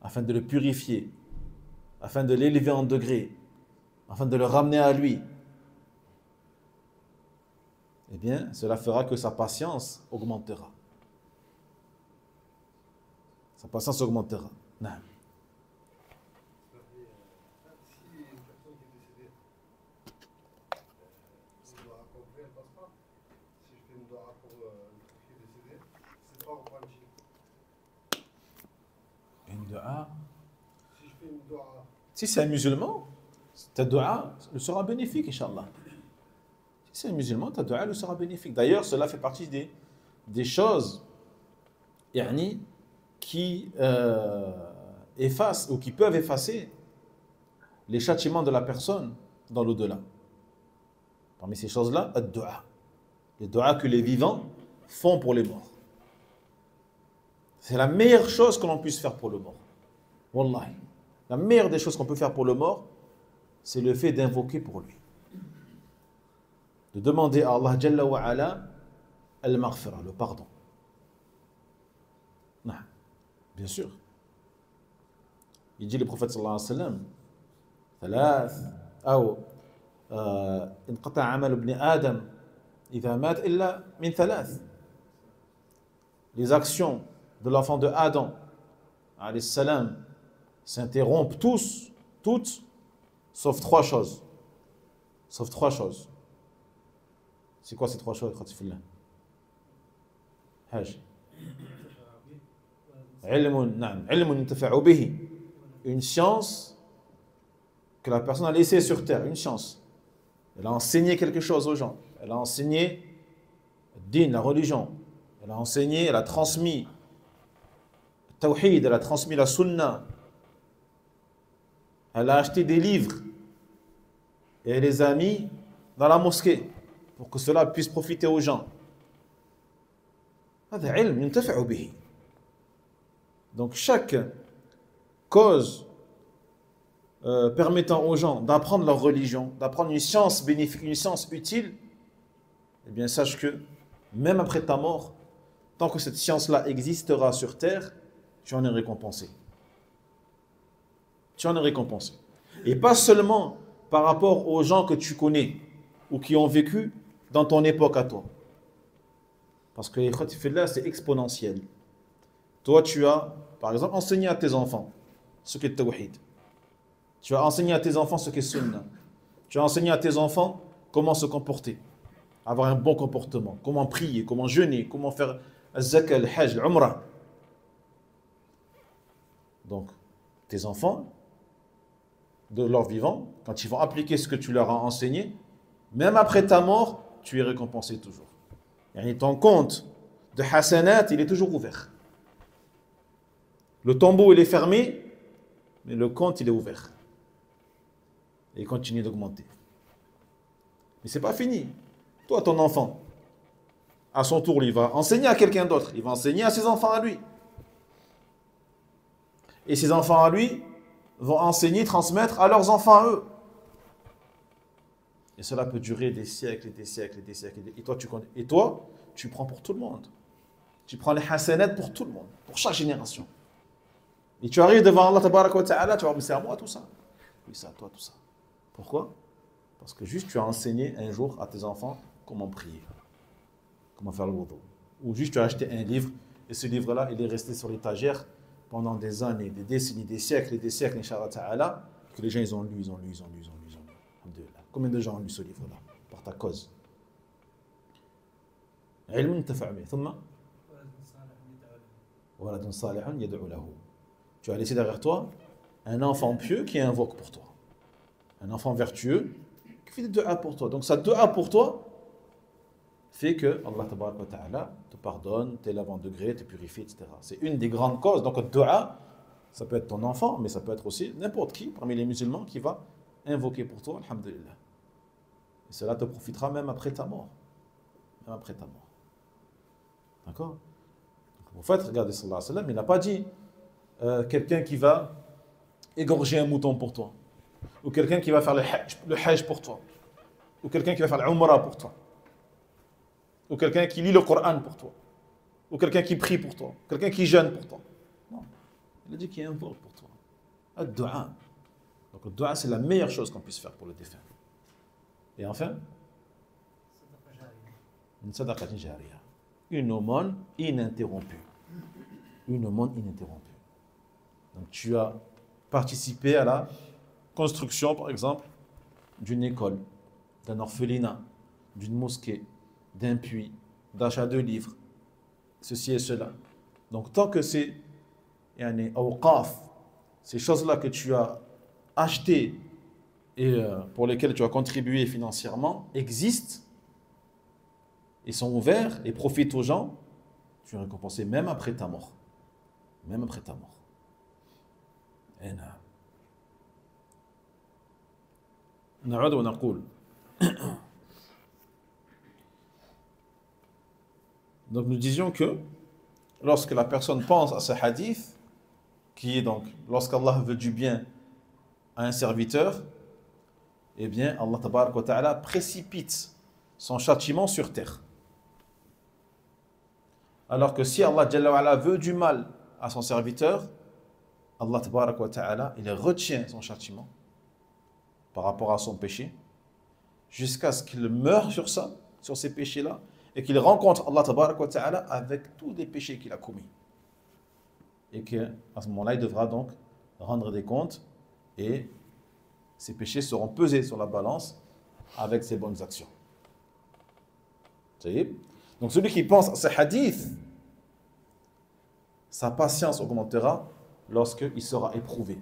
afin de le purifier, afin de l'élever en degré, afin de le ramener à lui. Eh bien, cela fera que sa patience augmentera. Sa patience augmentera. Non. Si une personne qui est décédée, une doua complète, elle passe pas. Si je fais une doua pour une personne qui est décédée, c'est pas repentir. Une dua. Si je fais une doua, Si c'est un musulman, ta dua le sera bénéfique, Inch'Allah. Si c'est un musulman, ta dua le sera bénéfique. D'ailleurs, cela fait partie des choses yani, qui effacent ou qui peuvent effacer les châtiments de la personne dans l'au-delà. Parmi ces choses-là, ad-dua. Les duas que les vivants font pour les morts. C'est la meilleure chose que l'on puisse faire pour le mort. Wallahi. La meilleure des choses qu'on peut faire pour le mort, c'est le fait d'invoquer pour lui. De demander à Allah Jalla wa Ala al-maghfira, le pardon. Non. Bien sûr. Il dit le prophète sallallahu alayhi wa sallam, ثلاث أو انقطع عمل ابن آدم إذا مات إلا من ثلاث. Les actions de l'enfant de Adam alayhi salam s'interrompent toutes, sauf trois choses. Sauf trois choses. C'est quoi ces trois choses, Khatifillah? Hajj. Une science que la personne a laissée sur terre, une science. Elle a enseigné quelque chose aux gens. Elle a enseigné le din, la religion. Elle a enseigné, elle a transmis le tawhid, elle a transmis la sunna. Elle a acheté des livres et elle les a mis dans la mosquée pour que cela puisse profiter aux gens. Donc chaque cause permettant aux gens d'apprendre leur religion, d'apprendre une science bénéfique, une science utile, eh bien sache que même après ta mort, tant que cette science-là existera sur terre, tu en es récompensé. Tu en es récompensé. Et pas seulement par rapport aux gens que tu connais ou qui ont vécu dans ton époque à toi. Parce que là, c'est exponentiel. Toi, tu as, par exemple, enseigné à tes enfants ce qu'est le tawhid. Tu as enseigné à tes enfants ce qu'est sunnah. Tu as enseigné à tes enfants comment se comporter, avoir un bon comportement, comment prier, comment jeûner, comment faire al-zakah, al-hajj, al-umrah. Donc, tes enfants, de leur vivant, quand ils vont appliquer ce que tu leur as enseigné, même après ta mort, tu es récompensé toujours. Et ton compte de hasanat, il est toujours ouvert. Le tombeau, il est fermé, mais le compte, il est ouvert. Et il continue d'augmenter. Mais ce n'est pas fini. Toi, ton enfant, à son tour, il va enseigner à quelqu'un d'autre. Il va enseigner à ses enfants à lui. Et ses enfants à lui vont enseigner, transmettre à leurs enfants à eux. Et cela peut durer des siècles et des siècles et des siècles. Et toi, tu prends pour tout le monde. Tu prends les hasanats pour tout le monde, pour chaque génération. Et tu arrives devant Allah tabaraka wa ta'ala, tu vas dire, mais c'est à moi tout ça. Oui, c'est à toi tout ça. Pourquoi? Parce que juste tu as enseigné un jour à tes enfants comment prier, comment faire le wudu. Ou juste tu as acheté un livre, et ce livre-là, il est resté sur l'étagère pendant des années, des décennies, des siècles et des siècles, Inch'Allah ta'ala, que les gens ils ont lu. Alhamdulillah. Combien de gens ont lu ce livre-là par ta cause? Tu as laissé derrière toi un enfant pieux qui invoque pour toi. Un enfant vertueux qui fait des du'a pour toi. Donc, ça du'a pour toi fait que Allah tabaraka wa ta'ala te pardonne, t'élève en degré, te purifie, etc. C'est une des grandes causes. Donc, le du'a, ça peut être ton enfant, mais ça peut être aussi n'importe qui parmi les musulmans qui va invoquer pour toi, alhamdulillah. Et cela te profitera même après ta mort. Même après ta mort. D'accord? En fait, regardez, sallallahu alayhi wa sallam, il n'a pas dit quelqu'un qui va égorger un mouton pour toi, ou quelqu'un qui va faire le hajj pour toi, ou quelqu'un qui va faire l'umrah pour toi, ou quelqu'un qui lit le Coran pour toi, ou quelqu'un qui prie pour toi, quelqu'un qui jeûne pour toi. Non, il a dit qu'il invoque pour toi. Ad-du'a. Donc le du'a, c'est la meilleure chose qu'on puisse faire pour le défunt. Et enfin, une sadaqatin jariya. Une aumône ininterrompue. Une aumône ininterrompue. Donc tu as participé à la construction, par exemple, d'une école, d'un orphelinat, d'une mosquée, d'un puits, d'achat de livres, ceci et cela. Donc tant que c'est awqaf, ces choses-là que tu as achetées et pour lesquelles tu as contribué financièrement existent et sont ouverts et profitent aux gens, tu es récompensé même après ta mort. Même après ta mort. Et نعود ونقول. Donc nous disions que lorsque la personne pense à ce hadith, qui est donc lorsqu'Allah veut du bien à un serviteur, eh bien Allah tabaraka wa ta'ala précipite son châtiment sur terre. Alors que si Allah jalla wa ala veut du mal à son serviteur, Allah tabaraka wa ta'ala, il retient son châtiment par rapport à son péché, jusqu'à ce qu'il meure sur ça, sur ces péchés-là, et qu'il rencontre Allah tabaraka wa ta'ala avec tous les péchés qu'il a commis. Et qu'à ce moment-là, il devra donc rendre des comptes, et ces péchés seront pesés sur la balance avec ses bonnes actions. Donc celui qui pense à ce hadith, sa patience augmentera lorsqu'il sera éprouvé.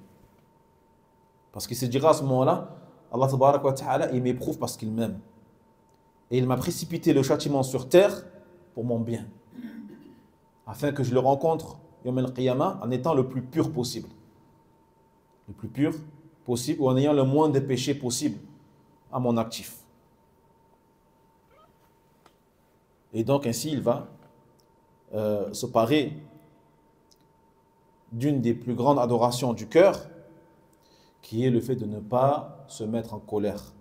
Parce qu'il se dira à ce moment-là, Allah tabaraka wa ta'ala, il m'éprouve parce qu'il m'aime. Et il m'a précipité le châtiment sur terre pour mon bien. Afin que je le rencontre, Yawm al-Qiyamah, en étant le plus pur possible. Le plus pur possible, ou en ayant le moins de péchés possible à mon actif. Et donc ainsi, il va se parer d'une des plus grandes adorations du cœur, qui est le fait de ne pas se mettre en colère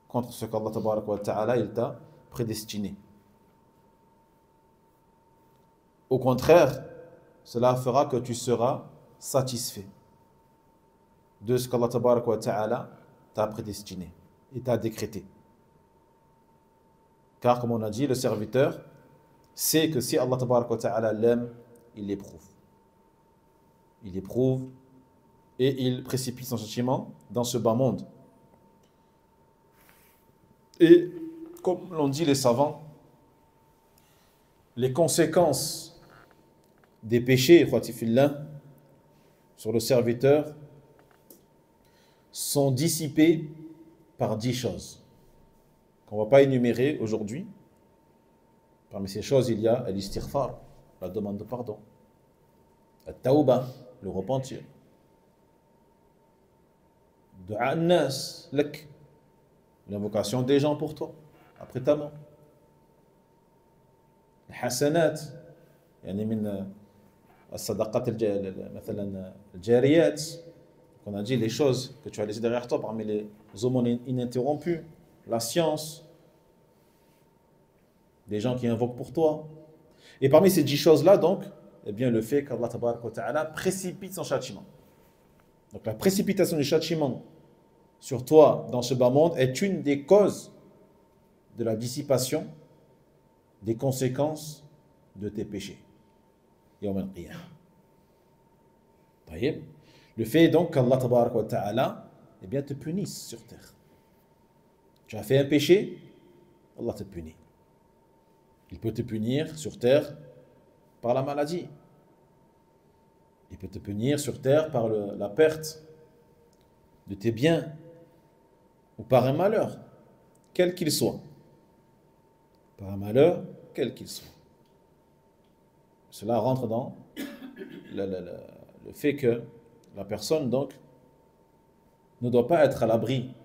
contre ce qu'Allah tabaraka wa ta'ala il t'a prédestiné. Au contraire, cela fera que tu seras satisfait de ce qu'Allah tabaraka wa ta'ala t'a prédestiné et t'a décrété. Car comme on a dit, le serviteur sait que si Allah tabaraka wa ta'ala l'aime, il l'éprouve. Il éprouve et il précipite son châtiment dans ce bas monde. Et comme l'ont dit les savants, les conséquences des péchés sur le serviteur sont dissipées par 10 choses qu'on ne va pas énumérer aujourd'hui. Parmi ces choses, il y a l'istighfar, la demande de pardon, la tauba, le repentir, du'a an-nas lak, l'invocation des gens pour toi après ta mort, les hasanat, يعني من الصدقات مثلا الجاريات, on a dit les choses que tu as laissées derrière toi parmi les aumônes ininterrompues, la science, des gens qui invoquent pour toi. Et parmi ces 10 choses-là, donc, eh bien, le fait qu'Allah tabaraka wa ta'ala précipite son châtiment. Donc, la précipitation du châtiment sur toi dans ce bas monde est une des causes de la dissipation des conséquences de tes péchés. Yawm al-Qiyamah. Le fait donc qu'Allah tabaraka wa ta'ala, eh bien, te punisse sur terre. Tu as fait un péché, Allah te punit. Il peut te punir sur terre par la maladie. Il peut te punir sur terre par la perte de tes biens ou par un malheur, quel qu'il soit. Par un malheur, quel qu'il soit. Cela rentre dans le fait que la personne donc ne doit pas être à l'abri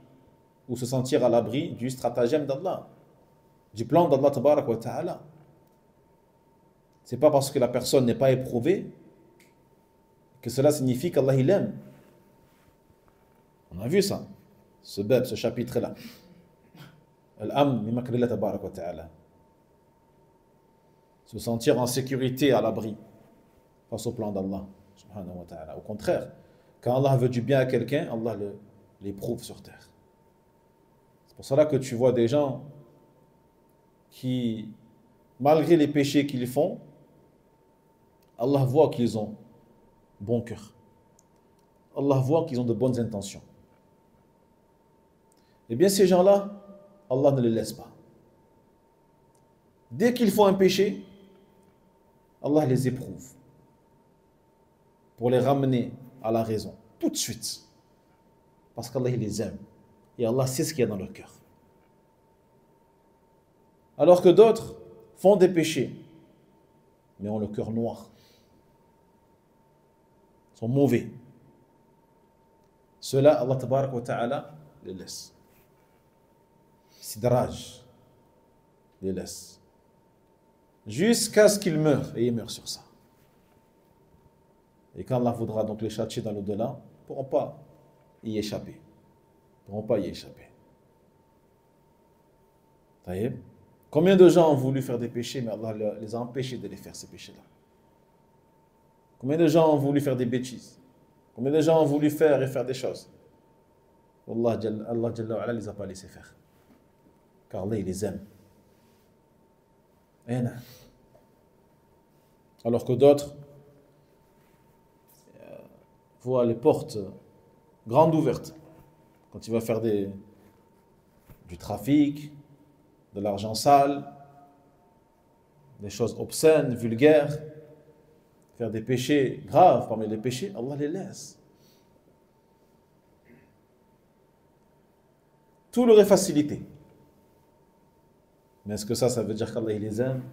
ou se sentir à l'abri du stratagème d'Allah, du plan d'Allah tabaraka wa ta'ala. C'est pas parce que la personne n'est pas éprouvée que cela signifie qu'Allah il aime. On a vu ça, ce chapitre-là. Al-amn min makrillah tabaraka wa ta'ala. Se sentir en sécurité, à l'abri face au plan d'Allah subhanahu wa ta'ala. Au contraire, quand Allah veut du bien à quelqu'un, Allah l'éprouve sur terre. C'est pour cela que tu vois des gens qui, malgré les péchés qu'ils font, Allah voit qu'ils ont bon cœur. Allah voit qu'ils ont de bonnes intentions. Eh bien, ces gens-là, Allah ne les laisse pas. Dès qu'ils font un péché, Allah les éprouve pour les ramener à la raison, tout de suite. Parce qu'Allah il les aime. Et Allah sait ce qu'il y a dans leur cœur. Alors que d'autres font des péchés, mais ont le cœur noir, sont mauvais. Ceux-là, Allah tabaraka wa ta'ala les laisse. Sidraj les laisse. Jusqu'à ce qu'ils meurent, et ils meurent sur ça. Et quand Allah voudra donc les châtier dans l'au-delà, ils ne pourront pas y échapper. Ils ne pourront pas y échapper. Taïeb. Combien de gens ont voulu faire des péchés, mais Allah les a empêchés de les faire, ces péchés-là? Combien de gens ont voulu faire des bêtises? Combien de gens ont voulu faire et faire des choses? Allah ne les a pas laissés faire. Car Allah, il les aime. Alors que d'autres voient les portes grandes ouvertes. Quand il va faire du trafic, de l'argent sale, des choses obscènes, vulgaires, faire des péchés graves parmi les péchés, Allah les laisse. Tout leur est facilité. Mais est-ce que ça veut dire qu'Allah il les aime?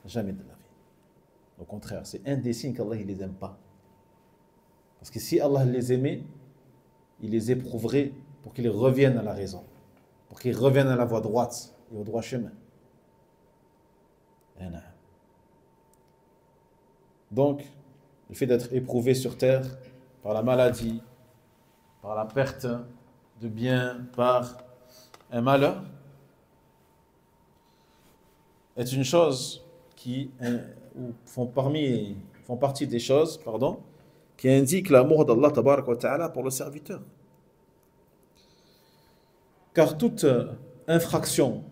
Jamais de la vie. Au contraire, c'est un des signes qu'Allah il les aime pas. Parce que si Allah les aimait, il les éprouverait pour qu'ils reviennent à la raison, pour qu'ils reviennent à la voie droite et au droit chemin. Donc, le fait d'être éprouvé sur terre par la maladie, par la perte de biens, par un malheur, est une chose qui font partie des choses, qui indiquent l'amour d'Allah tabaraka wa ta'ala pour le serviteur. Car toute infraction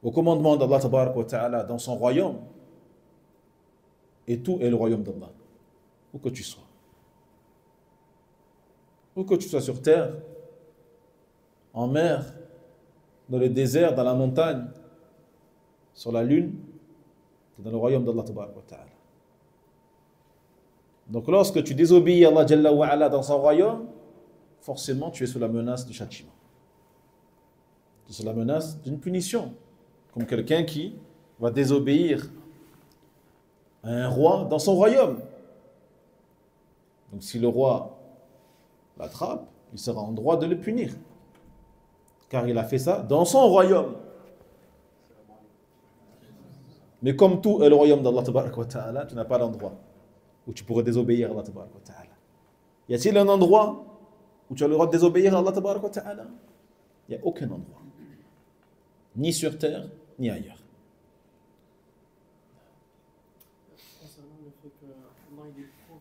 au commandement d'Allah tabaraka wa ta'ala dans son royaume, et tout est le royaume d'Allah, où que tu sois. Où que tu sois sur terre, en mer, dans le désert, dans la montagne, sur la lune, tu es dans le royaume d'Allah tabaraka wa ta'ala. Donc lorsque tu désobéis à Allah Jalla wa ala dans son royaume, forcément tu es sous la menace du châtiment. Tu es sous la menace d'une punition. Comme quelqu'un qui va désobéir à un roi dans son royaume. Donc si le roi l'attrape, il sera en droit de le punir. Car il a fait ça dans son royaume. Mais comme tout est le royaume d'Allah tabaraka wa ta'ala, tu n'as pas d'endroit où tu pourrais désobéir à Allah tabaraka wa ta'ala. Y a-t-il un endroit où tu as le droit de désobéir à Allah tabaraka wa ta'ala? Il n'y a aucun endroit. Ni sur terre, ni ailleurs. Concernant le fait que Allah il éprouve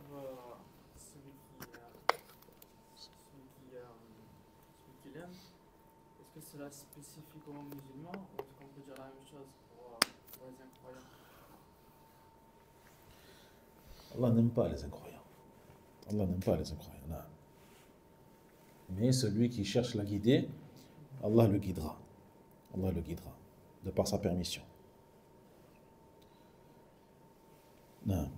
celui qui l'aime, est-ce que cela est spécifique aux musulmans ou est-ce qu'on peut dire la même chose pour les incroyants? Allah n'aime pas les incroyants. Allah n'aime pas les incroyants. Non. Mais celui qui cherche la guider, Allah le guidera. Allah le guidera, de par sa permission. Non.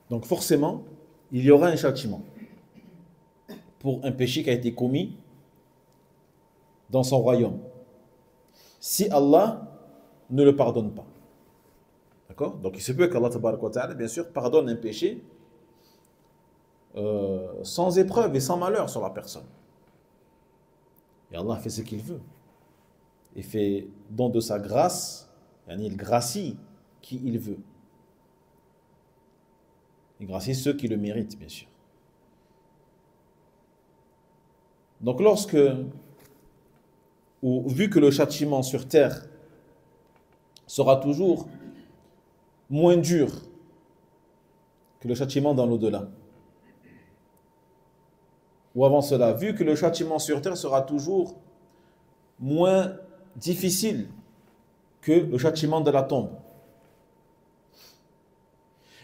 Donc forcément, il y aura un châtiment pour un péché qui a été commis dans son royaume. Si Allah ne le pardonne pas. D'accord? Donc il se peut qu'Allah tabaraka wa ta'ala, bien sûr, pardonne un péché sans épreuve et sans malheur sur la personne. Et Allah fait ce qu'il veut. Il fait don de sa grâce, il gracie qui il veut. Il gracie ceux qui le méritent, bien sûr. Donc vu que le châtiment sur terre sera toujours moins dur que le châtiment dans l'au-delà, ou avant cela, vu que le châtiment sur terre sera toujours moins difficile que le châtiment de la tombe,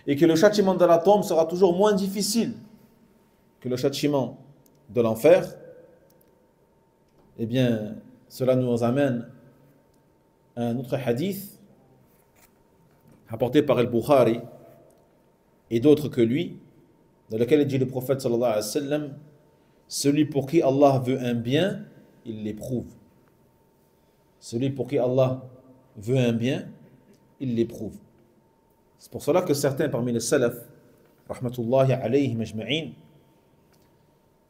et que le châtiment de la tombe sera toujours moins difficile que le châtiment de l'enfer, eh bien, cela nous amène à un autre hadith rapporté par Al-Bukhari et d'autres que lui, dans lequel dit le prophète sallallahu alayhi wa sallam: celui pour qui Allah veut un bien, il l'éprouve. Celui pour qui Allah veut un bien, il l'éprouve. C'est pour cela que certains parmi les salaf, rahmatullahi alayhim ajma'in,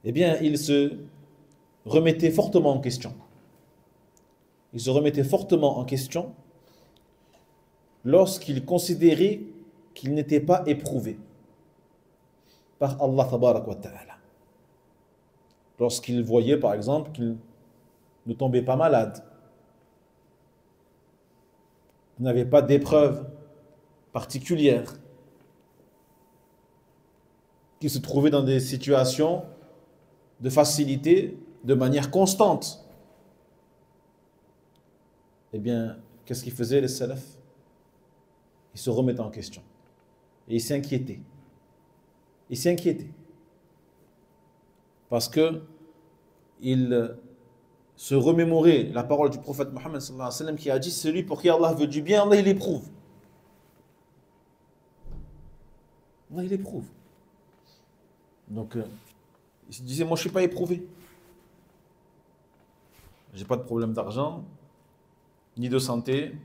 eh bien, ils se remettaient fortement en question. Ils se remettaient fortement en question lorsqu'ils considéraient qu'ils n'étaient pas éprouvés par Allah tabarak wa ta'ala. Lorsqu'ils voyaient par exemple qu'ils ne tombaient pas malades, qu'ils n'avaient pas d'épreuve particulière, qu'ils se trouvaient dans des situations de facilité de manière constante. Eh bien, qu'est-ce qu'ils faisaient les salafs? Ils se remettaient en question. Et ils s'inquiétaient. Ils s'inquiétaient. Parce que ils se remémoraient la parole du prophète Mohammed sallallahu alayhi wa sallam qui a dit: celui pour qui Allah veut du bien, Allah il l'éprouve. Allah il l'éprouve. Donc, il se disait: moi je ne suis pas éprouvé. J'ai pas de problème d'argent, ni de santé.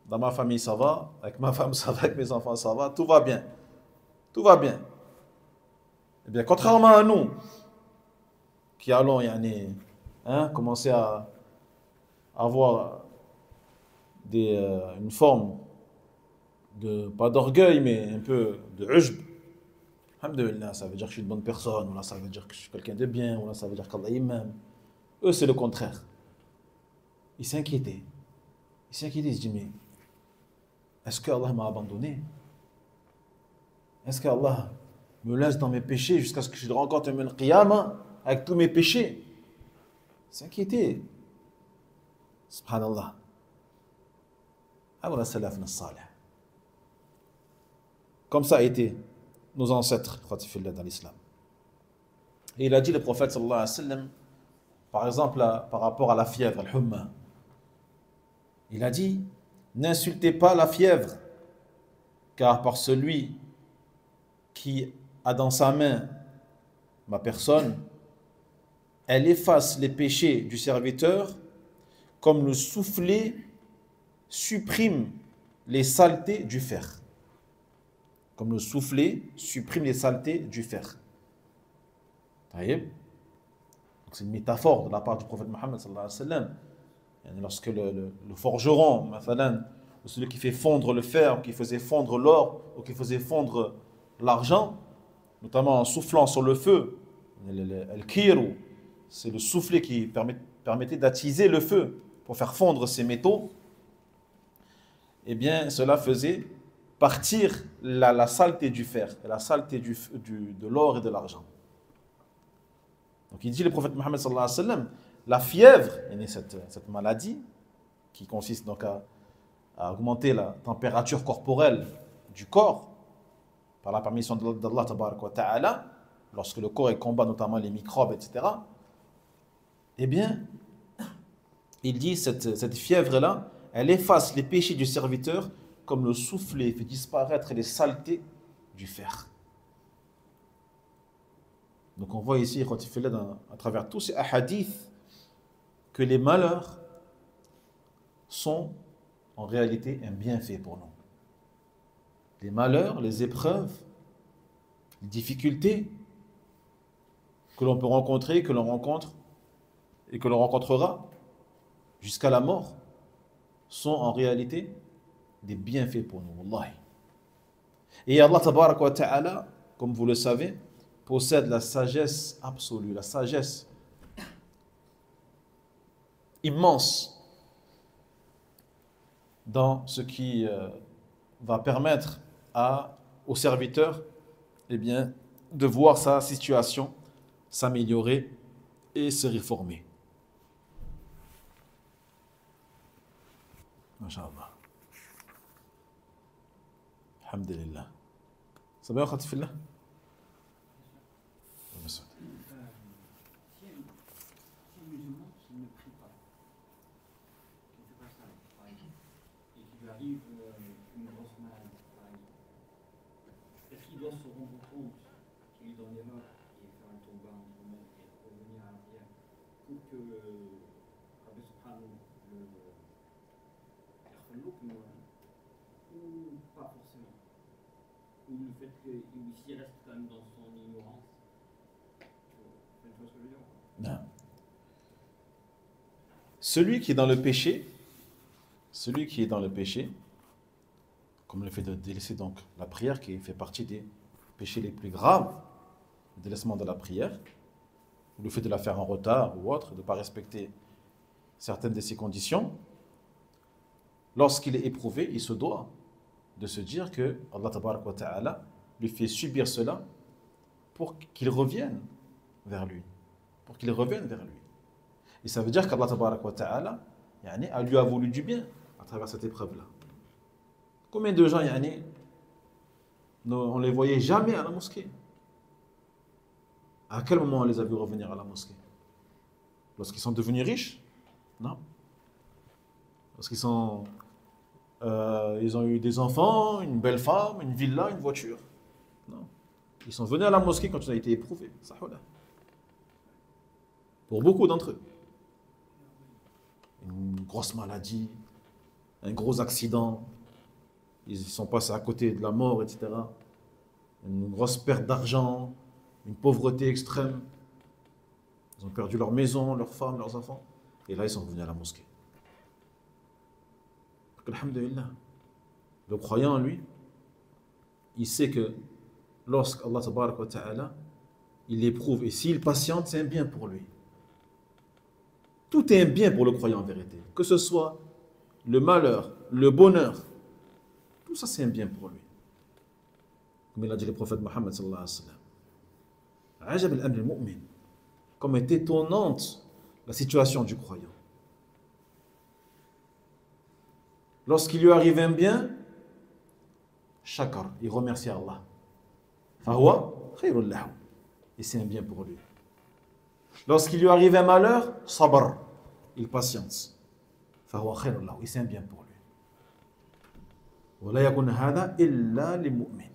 Dans ma famille, ça va. Avec ma femme, ça va. Avec mes enfants, ça va. Tout va bien. Tout va bien. Eh bien, contrairement à nous, qui allons commencer à avoir une forme de, pas d'orgueil, mais un peu de ujb. Alhamdulillah, ça veut dire que je suis une bonne personne, ou là ça veut dire que je suis quelqu'un de bien, ou là ça veut dire qu'Allah il m'aime. Eux, c'est le contraire. Ils s'inquiétaient. Ils s'inquiétaient, ils se disent, mais est-ce que Allah m'a abandonné? Est-ce qu'Allah me laisse dans mes péchés jusqu'à ce que je rencontre le Qiyamah avec tous mes péchés? Ils s'inquiétaient. Subhanallah. Voilà salafna salih. Comme ça a été nos ancêtres dans l'islam. Et il a dit le prophète sallallahu alayhi wa sallam, par exemple par rapport à la fièvre, al-humma, il a dit, n'insultez pas la fièvre, car par celui qui a dans sa main ma personne, elle efface les péchés du serviteur comme le soufflet supprime les saletés du fer. Comme le soufflet supprime les saletés du fer. C'est une métaphore de la part du prophète Mohammed sallallahu alayhi wa sallam. Lorsque le forgeron, ou celui qui fait fondre le fer, ou qui faisait fondre l'or, ou qui faisait fondre l'argent, notamment en soufflant sur le feu, al-kiru, c'est le soufflet qui permettait d'attiser le feu pour faire fondre ces métaux, eh bien cela faisait partir la saleté du fer, et la saleté de l'or et de l'argent. Donc il dit le prophète Mohammed sallallahu alayhi wa sallam, la fièvre, cette maladie qui consiste donc à augmenter la température corporelle du corps par la permission d'Allah tabarak wa ta'ala, lorsque le corps combat notamment les microbes, etc. Eh bien, il dit cette fièvre-là, elle efface les péchés du serviteur comme le soufflet fait disparaître les saletés du fer. Donc on voit ici, à travers tous ces hadiths, que les malheurs sont en réalité un bienfait pour nous. Les malheurs, les épreuves, les difficultés que l'on peut rencontrer, que l'on rencontre et que l'on rencontrera jusqu'à la mort sont en réalité des bienfaits pour nous. Wallahi. Et Allah tabarak wa ta'ala, comme vous le savez, possède la sagesse absolue, la sagesse immense dans ce qui va permettre au serviteur de voir sa situation s'améliorer et se réformer. Masha'Allah. Alhamdulillah. Ça va, Khatif Fillah? Une grosse maladie, par exemple, est-ce qu'il doit se rendre compte qu'il est dans l'erreur et faire un tauba en moment et revenir à l'arrière pour que Rabbi Subhanahu le ou pas forcément, ou le fait qu'il reste quand même dans son ignorance, c'est une chose que je veux dire. Non. Celui qui est dans le péché, comme le fait de délaisser donc la prière, qui fait partie des péchés les plus graves, le délaissement de la prière, ou le fait de la faire en retard ou autre, de ne pas respecter certaines de ses conditions, lorsqu'il est éprouvé, il se doit de se dire que Allah tabarak wa ta'ala lui fait subir cela pour qu'il revienne vers lui. Et ça veut dire qu'Allah tabarak wa ta'ala lui a voulu du bien à travers cette épreuve-là. Combien de gens, on ne les voyait jamais à la mosquée? À quel moment on les a vus revenir à la mosquée? Lorsqu'ils sont devenus riches? Non. Lorsqu'ils ont eu des enfants, une belle femme, une villa, une voiture? Non. Ils sont venus à la mosquée quand ils ont été éprouvés. Pour beaucoup d'entre eux. Une grosse maladie, un gros accident, ils sont passés à côté de la mort, etc. Une grosse perte d'argent, une pauvreté extrême. Ils ont perdu leur maison, leurs femmes, leurs enfants. Et là, ils sont venus à la mosquée. Alhamdulillah. Le croyant, lui, il sait que lorsqu'Allah tabaraka wa ta'ala, il éprouve, et s'il patiente, c'est un bien pour lui. Tout est un bien pour le croyant en vérité. Que ce soit le malheur, le bonheur, tout ça c'est un bien pour lui. Comme il a dit le prophète Mohammed sallallahu alayhi wa sallam. Ajab al-amr al-mu'min. Comme est étonnante la situation du croyant. Lorsqu'il lui arrive un bien, shakar, il remercie Allah. Fahuwa khayrun lahu. Et c'est un bien pour lui. Lorsqu'il lui arrive un malheur, sabr, il patiente. Fahuwa khayrun lahu. Et c'est un bien pour lui. Wa la yakun hadha illa lil mu'min.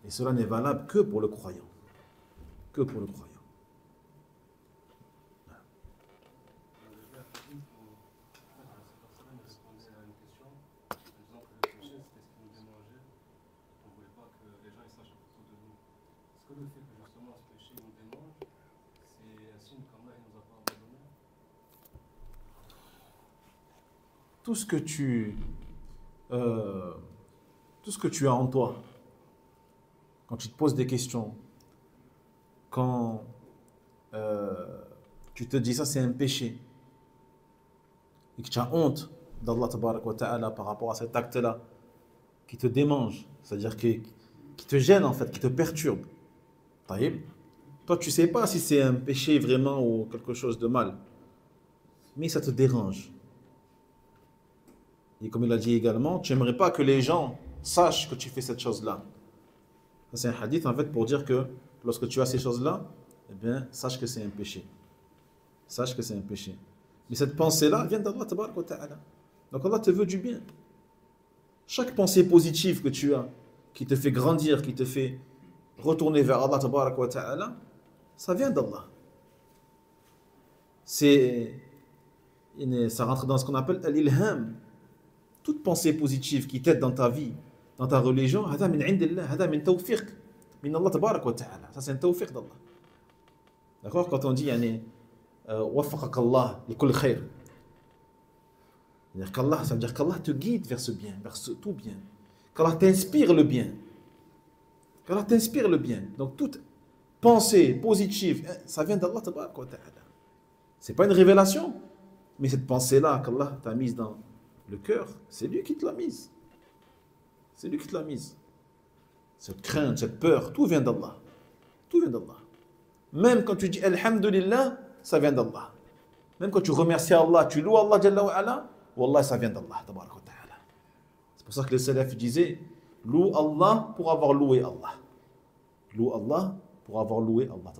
Et cela n'est valable que pour le croyant. Que pour le croyant. Tout ce que tu as en toi, quand tu te poses des questions, quand tu te dis ça c'est un péché, et que tu as honte d'Allah tabarak wa ta'ala par rapport à cet acte-là, qui te démange, c'est-à-dire qui te gêne en fait, qui te perturbe. Taïb. Toi tu sais pas si c'est un péché vraiment ou quelque chose de mal, mais ça te dérange. Et comme il a dit également, tu n'aimerais pas que les gens sachent que tu fais cette chose-là. C'est un hadith en fait pour dire que lorsque tu as ces choses-là, eh bien, sache que c'est un péché. Sache que c'est un péché. Mais cette pensée-là vient d'Allah tabaraka wa ta'ala. Donc Allah te veut du bien. Chaque pensée positive que tu as, qui te fait grandir, qui te fait retourner vers Allah tabaraka wa ta'ala, ça vient d'Allah. Ça rentre dans ce qu'on appelle l'ilham. Toute pensée positive qui t'aide dans ta vie, dans ta religion, هذا من عند الله, هذا من توفيق من الله تبارك وتعالى. Ça c'est un tawfiq d'Allah. D'accord? Quand on dit يعني وفقك الله لكل خير. C'est-à-dire qu'Allah, ça veut dire qu'Allah te guide vers ce bien, vers ce tout bien. Qu'Allah t'inspire le bien. Qu'Allah t'inspire le bien. Donc toute pensée positive, ça vient d'Allah تبارك وتعالى. C'est pas une révélation, mais cette pensée-là qu'Allah t'a mise dans le cœur, c'est lui qui te l'a mise. C'est lui qui te l'a mise. Cette crainte, cette peur, tout vient d'Allah. Tout vient d'Allah. Même quand tu dis Alhamdulillah, ça vient d'Allah. Même quand tu remercies Allah, tu loues Allah Jalla wa Ala, Wallah, ça vient d'Allah. C'est pour ça que les salafs disaient loue Allah pour avoir loué Allah. Loue Allah pour avoir loué Allah.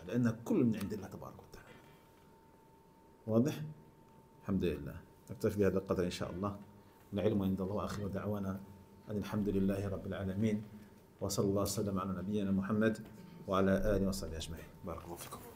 لأن كل من عند الله تبارك وتعالى. واضح؟ الحمد لله. نكتفي بهذا القدر إن شاء الله. العلم عند الله وآخر دعوانا أن الحمد لله رب العالمين وصلى الله وسلم على نبينا محمد وعلى آله وصحبه أجمعين. بارك الله فيكم.